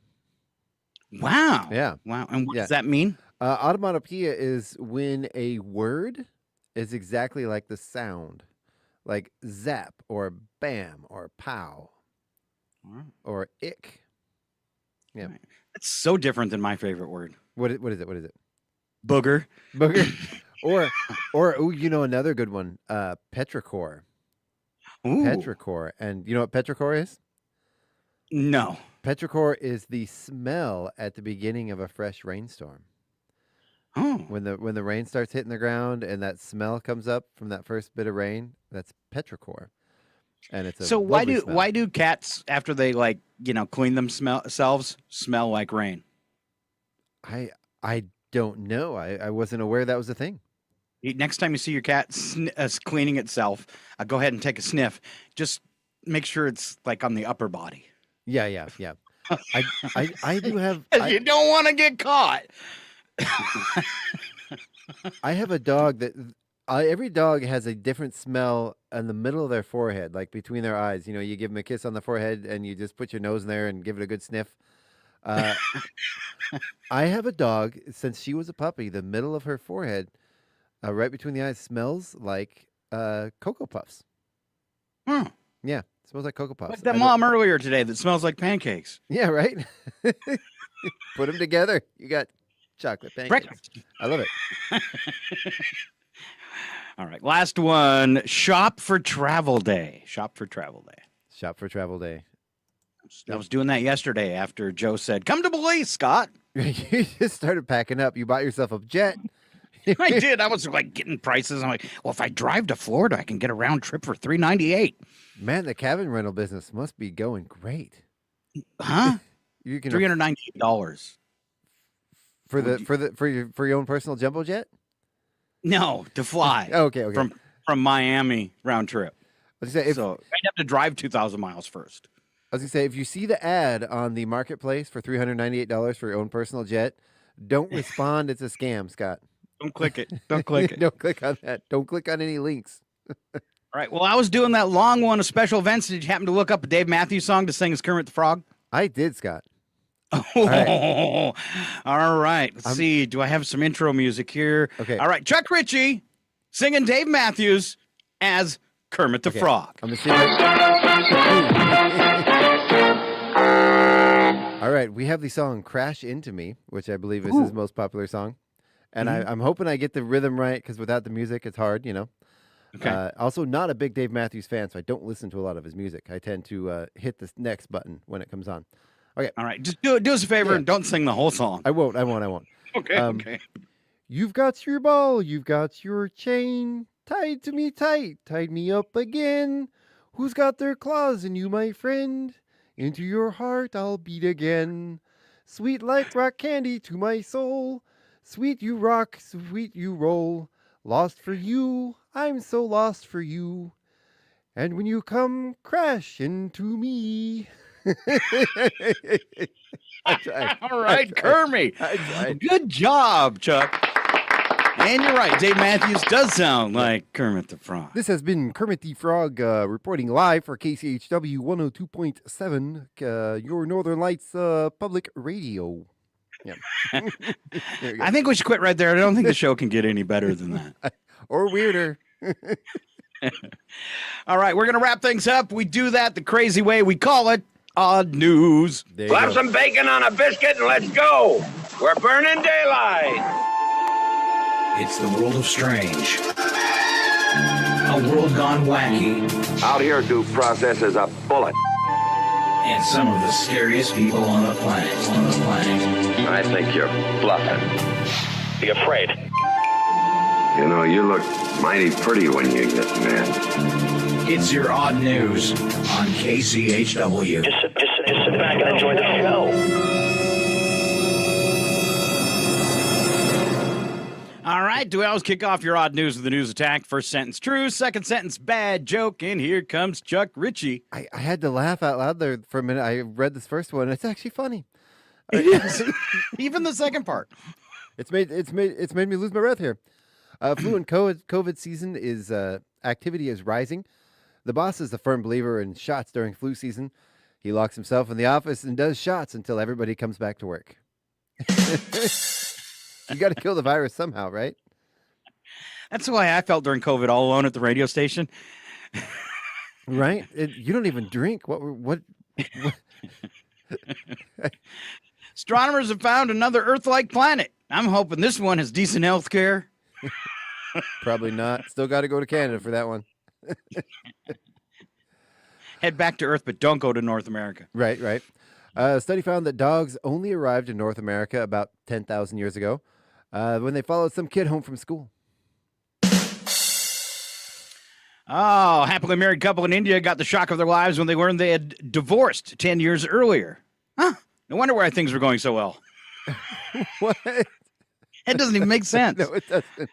[SPEAKER 8] Wow.
[SPEAKER 1] Yeah.
[SPEAKER 8] Wow. And what does that mean?
[SPEAKER 1] Onomatopoeia is when a word is exactly like the sound, like zap or bam or pow or ick. Yeah.
[SPEAKER 8] Right. That's so different than my favorite word.
[SPEAKER 1] What is it? What is it?
[SPEAKER 8] Booger.
[SPEAKER 1] Or another good one, petrichor.
[SPEAKER 8] Ooh.
[SPEAKER 1] Petrichor. And you know what petrichor is?
[SPEAKER 8] No.
[SPEAKER 1] Petrichor is the smell at the beginning of a fresh rainstorm.
[SPEAKER 8] Oh.
[SPEAKER 1] When the rain starts hitting the ground and that smell comes up from that first bit of rain, that's petrichor. And it's
[SPEAKER 8] so why do cats after they clean themselves smell like rain?
[SPEAKER 1] I don't know. I wasn't aware that was a thing.
[SPEAKER 8] Next time you see your cat cleaning itself, go ahead and take a sniff. Just make sure it's on the upper body.
[SPEAKER 1] Yeah. I do have.
[SPEAKER 8] You don't want to get caught.
[SPEAKER 1] I have a dog that every dog has a different smell in the middle of their forehead, like between their eyes. You give them a kiss on the forehead and you just put your nose in there and give it a good sniff. I have a dog since she was a puppy. The middle of her forehead, right between the eyes, smells like Cocoa Puffs. Yeah, smells like Cocoa Puffs.
[SPEAKER 8] Like that mom earlier today that smells like pancakes.
[SPEAKER 1] Yeah, right. Put them together, you got chocolate pancakes.
[SPEAKER 8] Breakfast.
[SPEAKER 1] I love it.
[SPEAKER 8] All right, last one. Shop for Travel Day. Shop for Travel Day.
[SPEAKER 1] Shop for Travel Day.
[SPEAKER 8] I was doing that yesterday after Joe said, "Come to Belize, Scott."
[SPEAKER 1] You just started packing up. You bought yourself a jet.
[SPEAKER 8] I did. I was like getting prices. I'm like, well, if I drive to Florida, I can get a round trip for $398.
[SPEAKER 1] Man, the cabin rental business must be going great.
[SPEAKER 8] Huh?
[SPEAKER 1] You can
[SPEAKER 8] $398
[SPEAKER 1] for your own personal jumbo jet.
[SPEAKER 8] No, to fly.
[SPEAKER 1] Okay.
[SPEAKER 8] From Miami round trip.
[SPEAKER 1] I was gonna say,
[SPEAKER 8] so I'd have to drive 2,000 miles first.
[SPEAKER 1] I was gonna say, if you see the ad on the marketplace for $398 for your own personal jet, don't respond. It's a scam, Scott.
[SPEAKER 8] Don't click it. Don't click it.
[SPEAKER 1] Don't click on that. Don't click on any links.
[SPEAKER 8] All right. Well, I was doing that long one of special events. Did you happen to look up a Dave Matthews song to sing as Kermit the Frog?
[SPEAKER 1] I did, Scott.
[SPEAKER 8] All right. Let's see. Do I have some intro music here?
[SPEAKER 1] Okay.
[SPEAKER 8] All right. Chuck Ritchie singing Dave Matthews as Kermit the Frog.
[SPEAKER 1] I'm gonna see. All right. We have the song "Crash Into Me," which I believe is his most popular song. And I'm hoping I get the rhythm right, because without the music, it's hard, you know.
[SPEAKER 8] Okay.
[SPEAKER 1] Also, not a big Dave Matthews fan, so I don't listen to a lot of his music. I tend to hit the next button when it comes on. Okay.
[SPEAKER 8] All right. Just do us a favor and don't sing the whole song.
[SPEAKER 1] I won't.
[SPEAKER 8] Okay. Okay.
[SPEAKER 1] You've got your ball, you've got your chain, tied to me tight, tied me up again. Who's got their claws in you, my friend? Into your heart I'll beat again. Sweet like rock candy to my soul. Sweet you rock, sweet you roll. Lost for you, I'm so lost for you. And when you come crash into me.
[SPEAKER 8] All right, Kermit. Good job, Chuck. And you're right. Dave Matthews does sound like Kermit the Frog.
[SPEAKER 1] This has been Kermit the Frog reporting live for KCHW 102.7, your Northern Lights public radio. Yeah.
[SPEAKER 8] I think we should quit right there. I don't think the show can get any better than that.
[SPEAKER 1] Or weirder.
[SPEAKER 8] All right, we're going to wrap things up. We do that the crazy way. We call it Odd News.
[SPEAKER 7] Slap some bacon on a biscuit and let's go. We're burning daylight.
[SPEAKER 9] It's the world of strange. A world gone wacky.
[SPEAKER 7] Out here, due process is a bullet.
[SPEAKER 9] And some of the scariest people on the planet.
[SPEAKER 7] I think you're bluffing.
[SPEAKER 9] Be afraid.
[SPEAKER 7] You know, you look mighty pretty when you get mad.
[SPEAKER 9] It's your Odd News on KCHW.
[SPEAKER 10] Just sit back and enjoy the show.
[SPEAKER 8] All right, do we always kick off your Odd News with the news attack? First sentence true, second sentence bad joke, and here comes Chuck Ritchie.
[SPEAKER 1] I had to laugh out loud there for a minute. I read this first one. It's actually funny.
[SPEAKER 8] Even the second part.
[SPEAKER 1] It's made me lose my breath here. Flu and COVID season is activity is rising. The boss is a firm believer in shots during flu season. He locks himself in the office and does shots until everybody comes back to work. You got to kill the virus somehow, right?
[SPEAKER 8] That's the way I felt during COVID, all alone at the radio station.
[SPEAKER 1] Right? You don't even drink. What?
[SPEAKER 8] Astronomers have found another Earth-like planet. I'm hoping this one has decent health care.
[SPEAKER 1] Probably not. Still got to go to Canada for that one.
[SPEAKER 8] Head back to Earth, but don't go to North America.
[SPEAKER 1] Right. A study found that dogs only arrived in North America about 10,000 years ago when they followed some kid home from school.
[SPEAKER 8] Oh, happily married couple in India got the shock of their lives when they learned they had divorced 10 years earlier. Huh. No wonder why things were going so well.
[SPEAKER 1] What?
[SPEAKER 8] That doesn't even make sense.
[SPEAKER 1] No, it doesn't.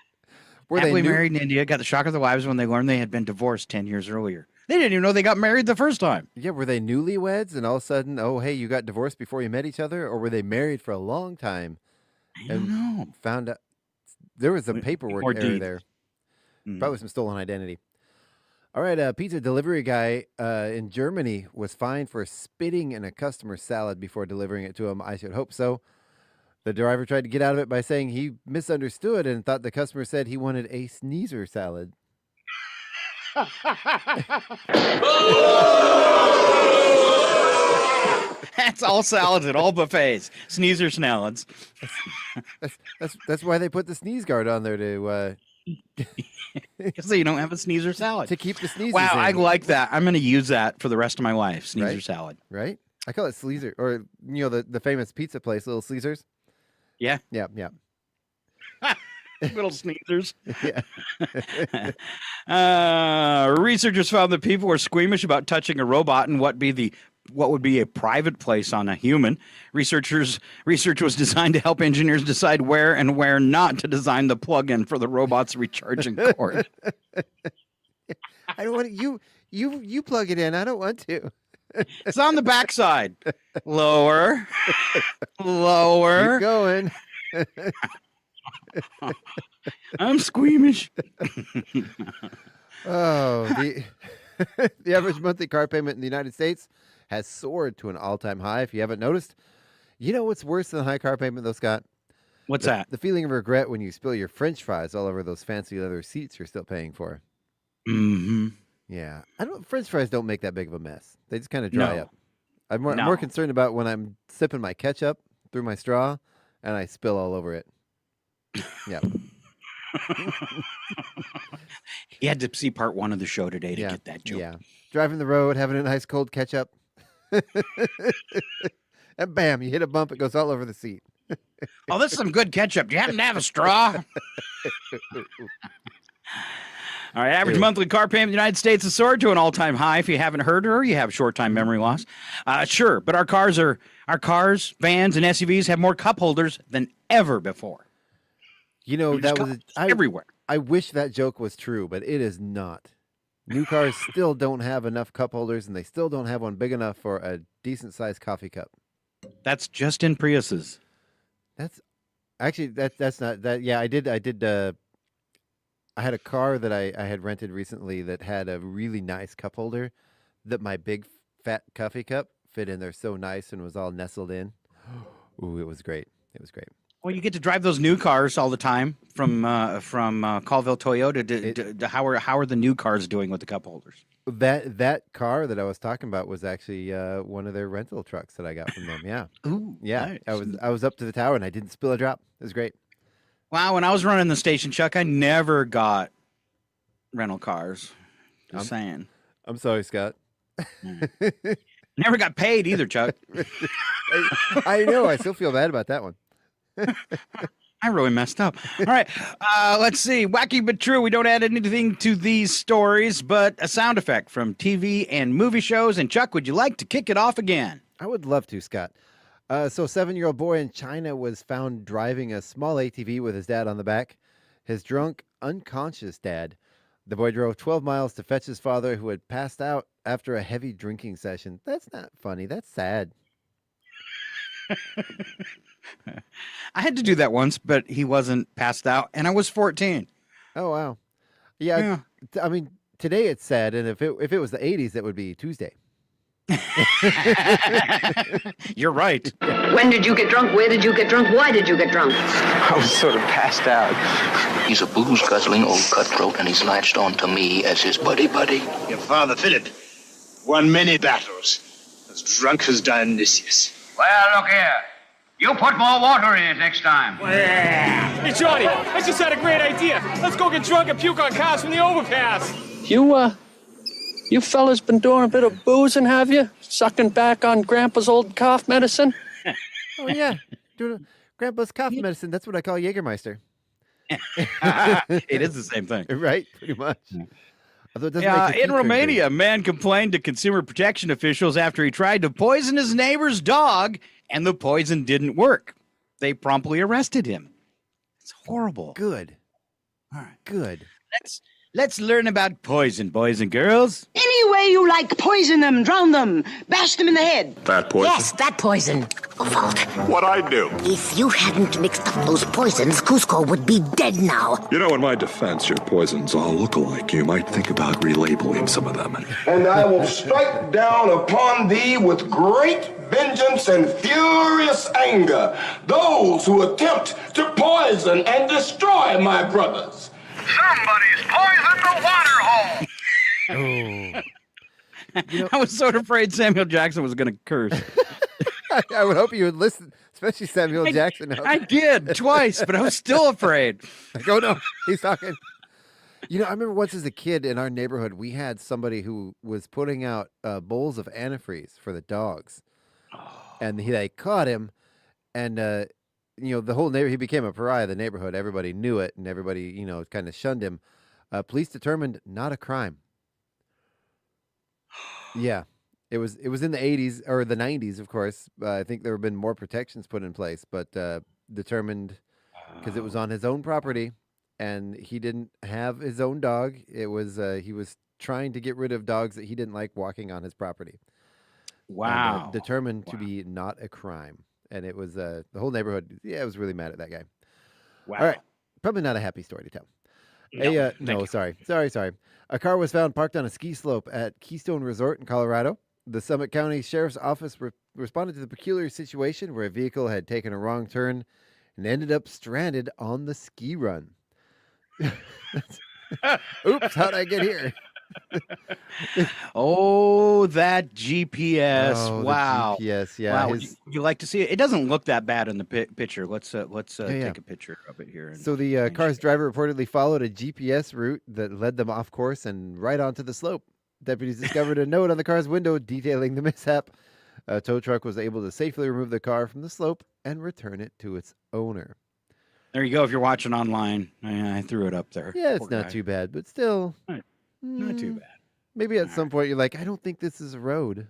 [SPEAKER 8] Happily married in India got the shock of their lives when they learned they had been divorced 10 years earlier. They didn't even know they got married the first time.
[SPEAKER 1] Yeah, were they newlyweds and all of a sudden, oh, hey, you got divorced before you met each other? Or were they married for a long time?
[SPEAKER 8] I don't know.
[SPEAKER 1] Found out there was some paperwork error there.
[SPEAKER 8] Mm.
[SPEAKER 1] Probably some stolen identity. All right, a pizza delivery guy in Germany was fined for spitting in a customer's salad before delivering it to him. I should hope so. The driver tried to get out of it by saying he misunderstood and thought the customer said he wanted a sneezer salad.
[SPEAKER 8] That's all salads at all buffets. Sneezer salads.
[SPEAKER 1] That's why they put the sneeze guard on there to
[SPEAKER 8] So you don't have a sneezer salad.
[SPEAKER 1] To keep the sneezers
[SPEAKER 8] Wow,
[SPEAKER 1] in.
[SPEAKER 8] I like that. I'm going to use that for the rest of my life. Sneezer salad.
[SPEAKER 1] Right? I call it Sleazer, or the famous pizza place, Little Caesars.
[SPEAKER 8] Yeah.
[SPEAKER 1] Yeah.
[SPEAKER 8] Little sneezers.
[SPEAKER 1] Yeah.
[SPEAKER 8] Researchers found that people were squeamish about touching a robot in what would be a private place on a human. Research was designed to help engineers decide where and where not to design the plug-in for the robot's recharging cord.
[SPEAKER 1] I don't want you plug it in. I don't want to.
[SPEAKER 8] It's on the backside. Lower.
[SPEAKER 1] Keep going.
[SPEAKER 8] I'm squeamish.
[SPEAKER 1] The average monthly car payment in the United States has soared to an all-time high. If you haven't noticed, you know what's worse than a high car payment, though, Scott?
[SPEAKER 8] What's that?
[SPEAKER 1] The feeling of regret when you spill your French fries all over those fancy leather seats you're still paying for.
[SPEAKER 8] Mm-hmm.
[SPEAKER 1] Yeah, French fries don't make that big of a mess. They just kind of dry up. I'm more concerned about when I'm sipping my ketchup through my straw and I spill all over it. Yeah.
[SPEAKER 8] You had to see part 1 of the show today to get that joke.
[SPEAKER 1] Yeah. Driving the road, having a nice cold ketchup. And bam, you hit a bump, it goes all over the seat.
[SPEAKER 8] Oh, this is some good ketchup. Do you happen to have a straw? All right, average monthly car payment in the United States has soared to an all-time high. If you haven't heard or you have short-time memory loss, sure. But our cars, vans, and SUVs have more cup holders than ever before.
[SPEAKER 1] You know, that was
[SPEAKER 8] everywhere.
[SPEAKER 1] I wish that joke was true, but it is not. New cars still don't have enough cup holders, and they still don't have one big enough for a decent-sized coffee cup.
[SPEAKER 8] That's just in Priuses.
[SPEAKER 1] That's actually that's not that. Yeah, I did. I had a car that I had rented recently that had a really nice cup holder that my big fat coffee cup fit in there so nice and was all nestled in. Ooh, it was great. It was great.
[SPEAKER 8] Well, you get to drive those new cars all the time from Colville Toyota. How are the new cars doing with the cup holders?
[SPEAKER 1] That car that I was talking about was actually one of their rental trucks that I got from them. Yeah.
[SPEAKER 8] Ooh,
[SPEAKER 1] yeah.
[SPEAKER 8] Nice.
[SPEAKER 1] I was up to the tower and I didn't spill a drop. It was great.
[SPEAKER 8] Wow, when I was running the station, Chuck, I never got rental cars. Just saying.
[SPEAKER 1] I'm sorry, Scott.
[SPEAKER 8] Never got paid either, Chuck.
[SPEAKER 1] I know. I still feel bad about that one.
[SPEAKER 8] I really messed up. All right, let's see. Wacky but true. We don't add anything to these stories, but a sound effect from TV and movie shows. And Chuck, would you like to kick it off again?
[SPEAKER 1] I would love to, Scott. So a 7-year-old boy in China was found driving a small ATV with his dad on the back. His drunk, unconscious dad. The boy drove 12 miles to fetch his father, who had passed out after a heavy drinking session. That's not funny. That's sad.
[SPEAKER 8] I had to do that once, but he wasn't passed out, and I was 14.
[SPEAKER 1] Oh, wow. Yeah. I mean, today it's sad, and if it was the 80s, that would be Tuesday.
[SPEAKER 8] You're right.
[SPEAKER 6] When did you get drunk? Where did you get drunk? Why did you get drunk?
[SPEAKER 11] I was sort of passed out.
[SPEAKER 12] He's a booze-guzzling old cutthroat, and he's latched on to me as his buddy.
[SPEAKER 13] Your father, Philip, won many battles, as drunk as Dionysius.
[SPEAKER 14] Well, look here. You put more water in it next time.
[SPEAKER 26] Hey, Johnny, I just had a great idea. Let's go get drunk and puke on cars from the overpass.
[SPEAKER 27] You fellas been doing a bit of boozing, have you? Sucking back on Grandpa's old cough medicine?
[SPEAKER 1] Oh, yeah. Doing Grandpa's cough medicine. That's what I call Jägermeister.
[SPEAKER 8] It is the same thing.
[SPEAKER 1] Right? Pretty much.
[SPEAKER 8] In Romania, a man complained to consumer protection officials after he tried to poison his neighbor's dog, and the poison didn't work. They promptly arrested him. It's horrible.
[SPEAKER 1] Good.
[SPEAKER 8] All right.
[SPEAKER 1] Good.
[SPEAKER 8] Let's learn about poison, boys and girls.
[SPEAKER 28] Any way you like, poison them, drown them, bash them in the head.
[SPEAKER 29] That poison?
[SPEAKER 28] Yes, that poison.
[SPEAKER 29] Walt. What'd I do?
[SPEAKER 28] If you hadn't mixed up those poisons, Cusco would be dead now.
[SPEAKER 29] You know, in my defense, your poisons all look alike. You might think about relabeling some of them.
[SPEAKER 30] And I will strike down upon thee with great vengeance and furious anger those who attempt to poison and destroy my brothers.
[SPEAKER 14] Somebody's poisoned the water hole.
[SPEAKER 1] Oh.
[SPEAKER 8] I was so afraid Samuel Jackson was going to curse.
[SPEAKER 1] I would hope you would listen, especially Samuel Jackson.
[SPEAKER 8] I did twice, but I was still afraid.
[SPEAKER 1] Like, oh no, he's talking. You know, I remember once as a kid in our neighborhood, we had somebody who was putting out bowls of antifreeze for the dogs. And they caught him, and, the whole neighborhood, he became a pariah of the neighborhood. Everybody knew it, and everybody, kind of shunned him. Police determined not a crime. Yeah. It was in the 80s, or the 90s, of course. I think there have been more protections put in place, but determined because it was on his own property. And he didn't have his own dog. It was he was trying to get rid of dogs that he didn't like walking on his property.
[SPEAKER 8] Wow.
[SPEAKER 1] And, determined to be not a crime. And it was the whole neighborhood. Yeah, it was really mad at that guy.
[SPEAKER 8] Wow.
[SPEAKER 1] All right. Probably not a happy story to tell.
[SPEAKER 8] No,
[SPEAKER 1] sorry. A car was found parked on a ski slope at Keystone Resort in Colorado. The Summit County Sheriff's Office responded to the peculiar situation where a vehicle had taken a wrong turn and ended up stranded on the ski run. Oops, how'd I get here?
[SPEAKER 8] Oh, that GPS!
[SPEAKER 1] Oh, the
[SPEAKER 8] wow,
[SPEAKER 1] GPS, yeah.
[SPEAKER 8] Wow, you like to see it? It doesn't look that bad in the picture. Let's take a picture of it here.
[SPEAKER 1] So the car's driver reportedly followed a GPS route that led them off course and right onto the slope. Deputies discovered a note on the car's window detailing the mishap. A tow truck was able to safely remove the car from the slope and return it to its owner.
[SPEAKER 8] There you go. If you're watching online, I threw it up there.
[SPEAKER 1] Yeah, it's not too bad, but still.
[SPEAKER 8] Not too bad.
[SPEAKER 1] Maybe at some point you're like, I don't think this is a road.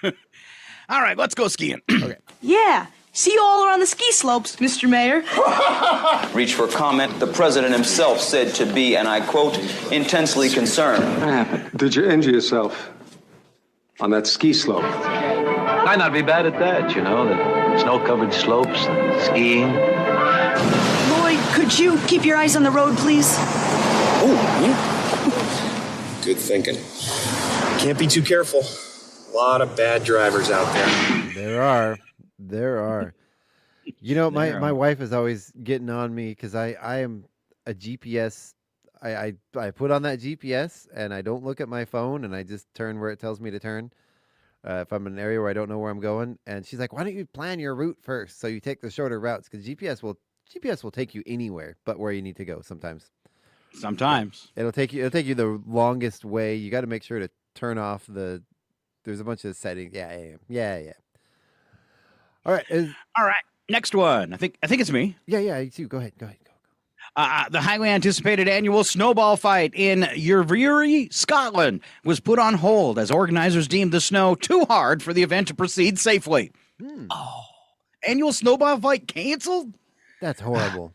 [SPEAKER 8] All right, let's go skiing.
[SPEAKER 1] Okay.
[SPEAKER 3] Yeah. See you all around the ski slopes, Mr. Mayor.
[SPEAKER 4] Reach for comment. The president himself said to be, and I quote, intensely concerned.
[SPEAKER 5] What happened? Did you injure yourself on that ski slope?
[SPEAKER 16] Might not be bad at that, the snow-covered slopes and skiing.
[SPEAKER 3] Lloyd, could you keep your eyes on the road, please?
[SPEAKER 5] Oh, yeah.
[SPEAKER 17] Good thinking. Can't be too careful. A lot of bad drivers out there.
[SPEAKER 1] There are. My wife is always getting on me because I am a GPS. I put on that GPS and I don't look at my phone and I just turn where it tells me to turn. If I'm in an area where I don't know where I'm going, and she's like, "Why don't you plan your route first so you take the shorter routes?" Because GPS will take you anywhere but where you need to go sometimes.
[SPEAKER 8] Sometimes
[SPEAKER 1] it'll take you the longest way. You got to make sure to turn off there's a bunch of settings. Yeah. All right.
[SPEAKER 8] Next one. I think it's me.
[SPEAKER 1] Yeah. You too. Go ahead. Go.
[SPEAKER 8] The highly anticipated annual snowball fight in Urvary, Scotland, was put on hold as organizers deemed the snow too hard for the event to proceed safely. Oh, annual snowball fight canceled?
[SPEAKER 1] That's horrible.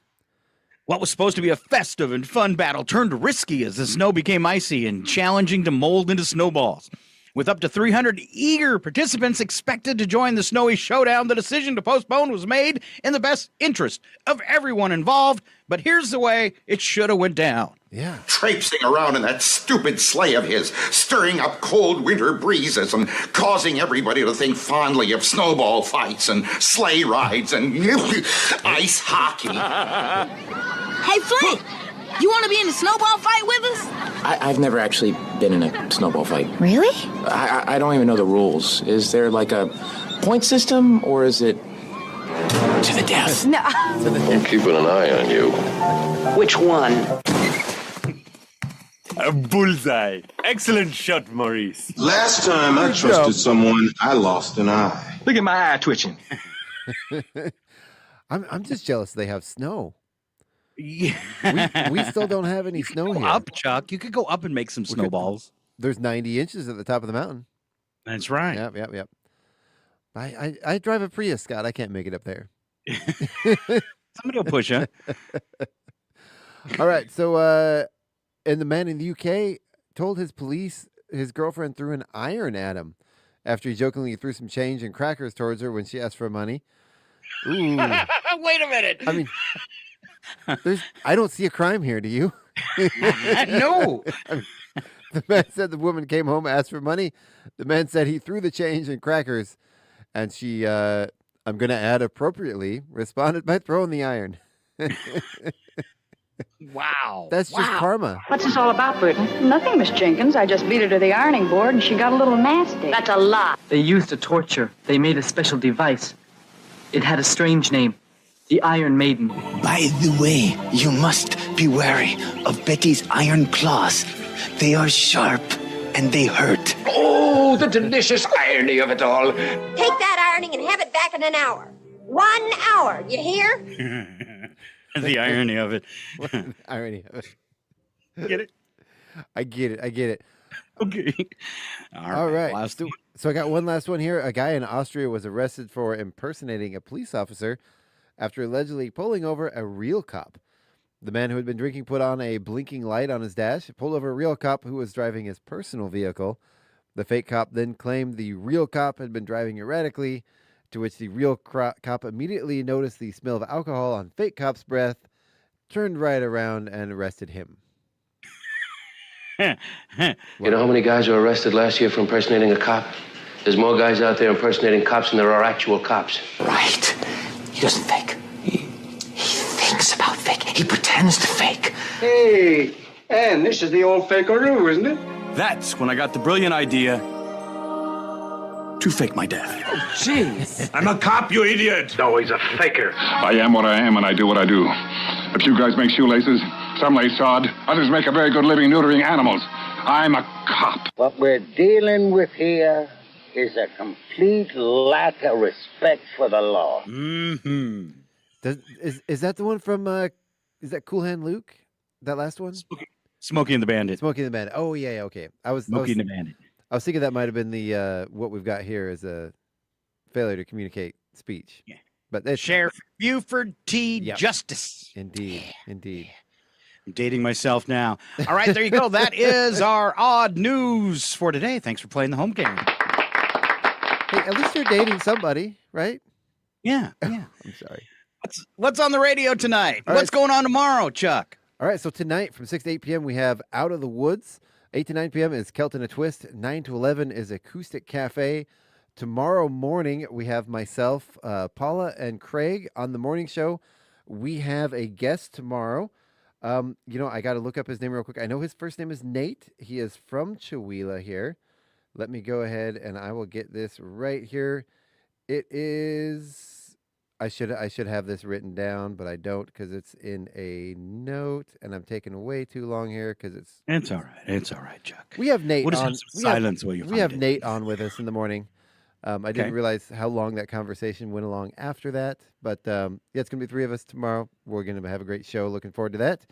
[SPEAKER 8] What was supposed to be a festive and fun battle turned risky as the snow became icy and challenging to mold into snowballs. With up to 300 eager participants expected to join the snowy showdown, the decision to postpone was made in the best interest of everyone involved. But here's the way it should have went down.
[SPEAKER 1] Yeah.
[SPEAKER 18] Traipsing around in that stupid sleigh of his, stirring up cold winter breezes and causing everybody to think fondly of snowball fights and sleigh rides and ice hockey.
[SPEAKER 3] Hey, Flint, you want to be in a snowball fight with us?
[SPEAKER 19] I've never actually been in a snowball fight.
[SPEAKER 3] Really?
[SPEAKER 19] I don't even know the rules. Is there like a point system, or is it to the death?
[SPEAKER 3] No.
[SPEAKER 17] I'm keeping an eye on you.
[SPEAKER 3] Which one?
[SPEAKER 20] A bullseye. Excellent shot, Maurice.
[SPEAKER 30] Last time I trusted someone, I lost an eye.
[SPEAKER 20] Look at my eye twitching.
[SPEAKER 1] I'm just jealous they have snow.
[SPEAKER 8] Yeah.
[SPEAKER 1] We still don't have any snow here.
[SPEAKER 8] Up, Chuck. You could go up and make some snowballs.
[SPEAKER 1] There's 90 inches at the top of the mountain.
[SPEAKER 8] That's right.
[SPEAKER 1] Yep. I drive a Prius, Scott. I can't make it up there.
[SPEAKER 8] Somebody will push you.
[SPEAKER 1] All right. So, and the man in the UK told his police his girlfriend threw an iron at him after he jokingly threw some change and crackers towards her when she asked for money. Ooh.
[SPEAKER 8] Wait a minute.
[SPEAKER 1] I mean, I don't see a crime here. Do you?
[SPEAKER 8] No.
[SPEAKER 1] The man said the woman came home, asked for money. The man said he threw the change and crackers, and she, I'm going to add appropriately, responded by throwing the iron.
[SPEAKER 8] Wow.
[SPEAKER 1] That's just karma.
[SPEAKER 6] What's this all about, Brittany?
[SPEAKER 3] Nothing, Miss Jenkins. I just beat her to the ironing board and she got a little nasty.
[SPEAKER 6] That's a lie.
[SPEAKER 21] They used a torture. They made a special device. It had a strange name.
[SPEAKER 2] the Iron Maiden.
[SPEAKER 7] By the way, you must be wary of Betty's iron claws. They are sharp and they hurt.
[SPEAKER 12] Oh, the delicious irony of it all.
[SPEAKER 9] Take that ironing and have it back in an hour. 1 hour, you hear?
[SPEAKER 8] The irony of it.
[SPEAKER 1] Irony of it.
[SPEAKER 8] Get it?
[SPEAKER 1] I get it.
[SPEAKER 8] Okay.
[SPEAKER 1] All right. So I got one last one here. A guy in Austria was arrested for impersonating a police officer after allegedly pulling over a real cop. The man who had been drinking put on a blinking light on his dash, pulled over a real cop who was driving his personal vehicle. The fake cop then claimed the real cop had been driving erratically, to which the real cop immediately noticed the smell of alcohol on fake cop's breath, turned right around, and arrested him.
[SPEAKER 12] You know how many guys were arrested last year for impersonating a cop? There's more guys out there impersonating cops than there are actual cops.
[SPEAKER 7] Right. He doesn't fake. He thinks about fake. He pretends to fake.
[SPEAKER 13] Hey, and this is the old fakeroo, isn't it?
[SPEAKER 20] That's when I got the brilliant idea to fake my death.
[SPEAKER 7] Oh, jeez.
[SPEAKER 13] I'm a cop, you idiot.
[SPEAKER 12] No, he's a faker.
[SPEAKER 29] I am what I am, and I do what I do. If you guys make shoelaces, some lay sod, others make a very good living neutering animals. I'm a cop.
[SPEAKER 10] What we're dealing with here is a complete lack of respect for the law.
[SPEAKER 8] Mm-hmm.
[SPEAKER 1] Is that the one from, is that Cool Hand Luke? That last one?
[SPEAKER 8] Smokey and the Bandit.
[SPEAKER 1] Smokey and the Bandit. Oh, yeah, okay.
[SPEAKER 8] Smokey and the Bandit.
[SPEAKER 1] I was thinking that might have been the what we've got here is a failure to communicate speech.
[SPEAKER 8] Yeah.
[SPEAKER 1] But it's
[SPEAKER 8] Sheriff Buford T. Justice.
[SPEAKER 1] Indeed.
[SPEAKER 8] I'm dating myself now. All right, there you go. That is our odd news for today. Thanks for playing the home game.
[SPEAKER 1] Hey, at least you're dating somebody, right?
[SPEAKER 8] Yeah.
[SPEAKER 1] I'm sorry.
[SPEAKER 8] What's on the radio tonight? What's going on tomorrow, Chuck?
[SPEAKER 1] All right, so tonight from 6 to 8 p.m. we have Out of the Woods. 8 to 9 p.m. is Kelton a Twist. 9 to 11 is Acoustic Cafe. Tomorrow morning we have myself, Paula, and Craig on the morning show. We have a guest tomorrow. I got to look up his name real quick. I know his first name is Nate. He is from Chewelah here. Let me go ahead and I will get this right here. It is... I should have this written down, but I don't because it's in a note, and I'm taking way too long here because it's...
[SPEAKER 8] It's all right. It's all right, Chuck.
[SPEAKER 1] We have Nate on.
[SPEAKER 8] Silence while you
[SPEAKER 1] We have Nate on with us in the morning. I didn't realize how long that conversation went along after that, but it's going to be 3 of us tomorrow. We're going to have a great show. Looking forward to that.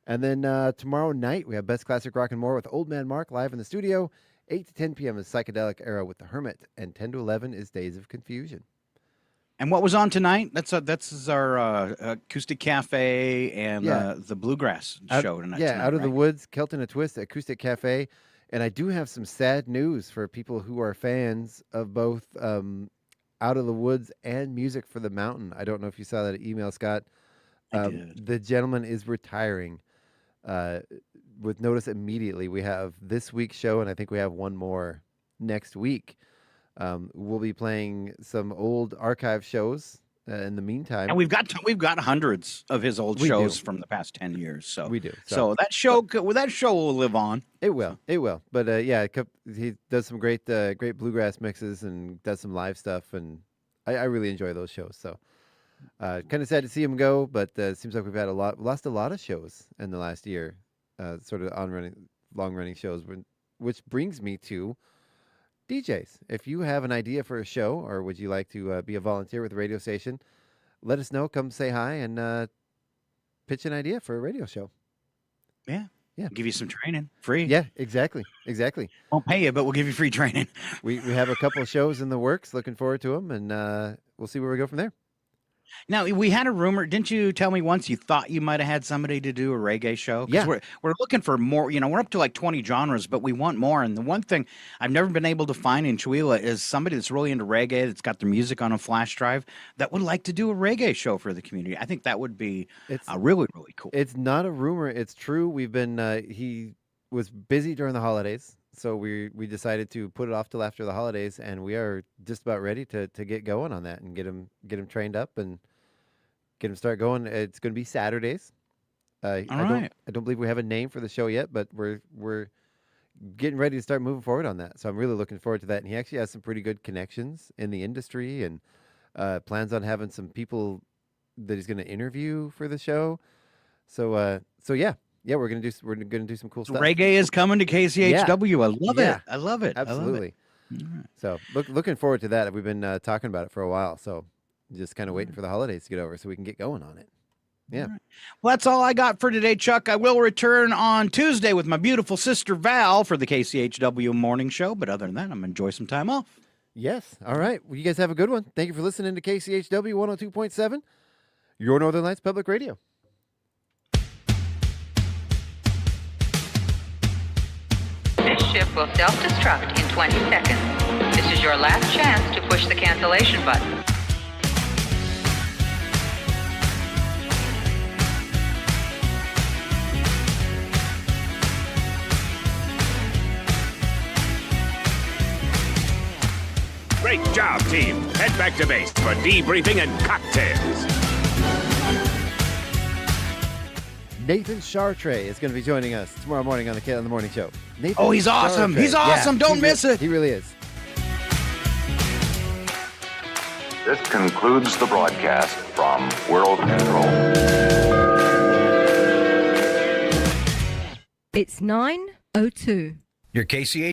[SPEAKER 1] And then tomorrow night, we have Best Classic Rock and More with Old Man Mark live in the studio. 8 to 10 p.m. is Psychedelic Era with The Hermit, and 10 to 11 is Days of Confusion.
[SPEAKER 8] And what was on tonight? That's our Acoustic Cafe and the Bluegrass show tonight.
[SPEAKER 1] Yeah,
[SPEAKER 8] tonight,
[SPEAKER 1] Out of
[SPEAKER 8] right?
[SPEAKER 1] the Woods, Kelton a Twist, Acoustic Cafe. And I do have some sad news for people who are fans of both Out of the Woods and Music for the Mountain. I don't know if you saw that email, Scott.
[SPEAKER 8] I did.
[SPEAKER 1] The gentleman is retiring with notice immediately. We have this week's show, and I think we have one more next week. We'll be playing some old archive shows in the meantime.
[SPEAKER 8] And we've got hundreds of his old shows from the past 10 years. So
[SPEAKER 1] we do.
[SPEAKER 8] So that show will live on.
[SPEAKER 1] It will. But he does some great bluegrass mixes and does some live stuff, and I really enjoy those shows. So kind of sad to see him go, but it seems like we've had lost a lot of shows in the last year, sort of long running shows. Which brings me to DJs. If you have an idea for a show, or would you like to be a volunteer with a radio station, let us know. Come say hi and pitch an idea for a radio show.
[SPEAKER 8] Yeah. Give you some training, free.
[SPEAKER 1] Yeah, exactly.
[SPEAKER 8] Won't pay you, but we'll give you free training.
[SPEAKER 1] We have a couple of shows in the works. Looking forward to them, and we'll see where we go from there.
[SPEAKER 8] Now, we had a rumor. Didn't you tell me once you thought you might have had somebody to do a reggae show?
[SPEAKER 1] Yeah.
[SPEAKER 8] We're looking for more. We're up to like 20 genres, but we want more. And the one thing I've never been able to find in Chewelah is somebody that's really into reggae, that's got their music on a flash drive, that would like to do a reggae show for the community. I think that would be really, really cool.
[SPEAKER 1] It's not a rumor. It's true. We've been, he was busy during the holidays, so we decided to put it off till after the holidays, and we are just about ready to get going on that and get him trained up and get him start going. It's going to be Saturdays. I don't believe we have a name for the show yet, but we're getting ready to start moving forward on that. So I'm really looking forward to that. And he actually has some pretty good connections in the industry, and plans on having some people that he's going to interview for the show. So yeah, we're gonna do some cool stuff.
[SPEAKER 8] Reggae is coming to KCHW. Yeah. I love it. I love it.
[SPEAKER 1] Absolutely. I love it. So looking forward to that. We've been talking about it for a while. So just kind of waiting for the holidays to get over so we can get going on it. Yeah.
[SPEAKER 8] Right. Well, that's all I got for today, Chuck. I will return on Tuesday with my beautiful sister Val for the KCHW morning show. But other than that, I'm going to enjoy some time off.
[SPEAKER 1] Yes. All right. Well, you guys have a good one. Thank you for listening to KCHW 102.7, your Northern Lights Public Radio.
[SPEAKER 2] This ship will self-destruct in 20 seconds. This is your last chance to push the cancellation button.
[SPEAKER 11] Great job, team. Head back to base for debriefing and cocktails.
[SPEAKER 1] Nathan Chartre is going to be joining us tomorrow morning on the Kale in the Morning Show. Nathan
[SPEAKER 8] he's awesome.
[SPEAKER 1] Chartre.
[SPEAKER 8] He's awesome. Don't miss it.
[SPEAKER 1] He really is.
[SPEAKER 15] This concludes the broadcast from World Control.
[SPEAKER 21] It's 9:02.
[SPEAKER 22] Your KCH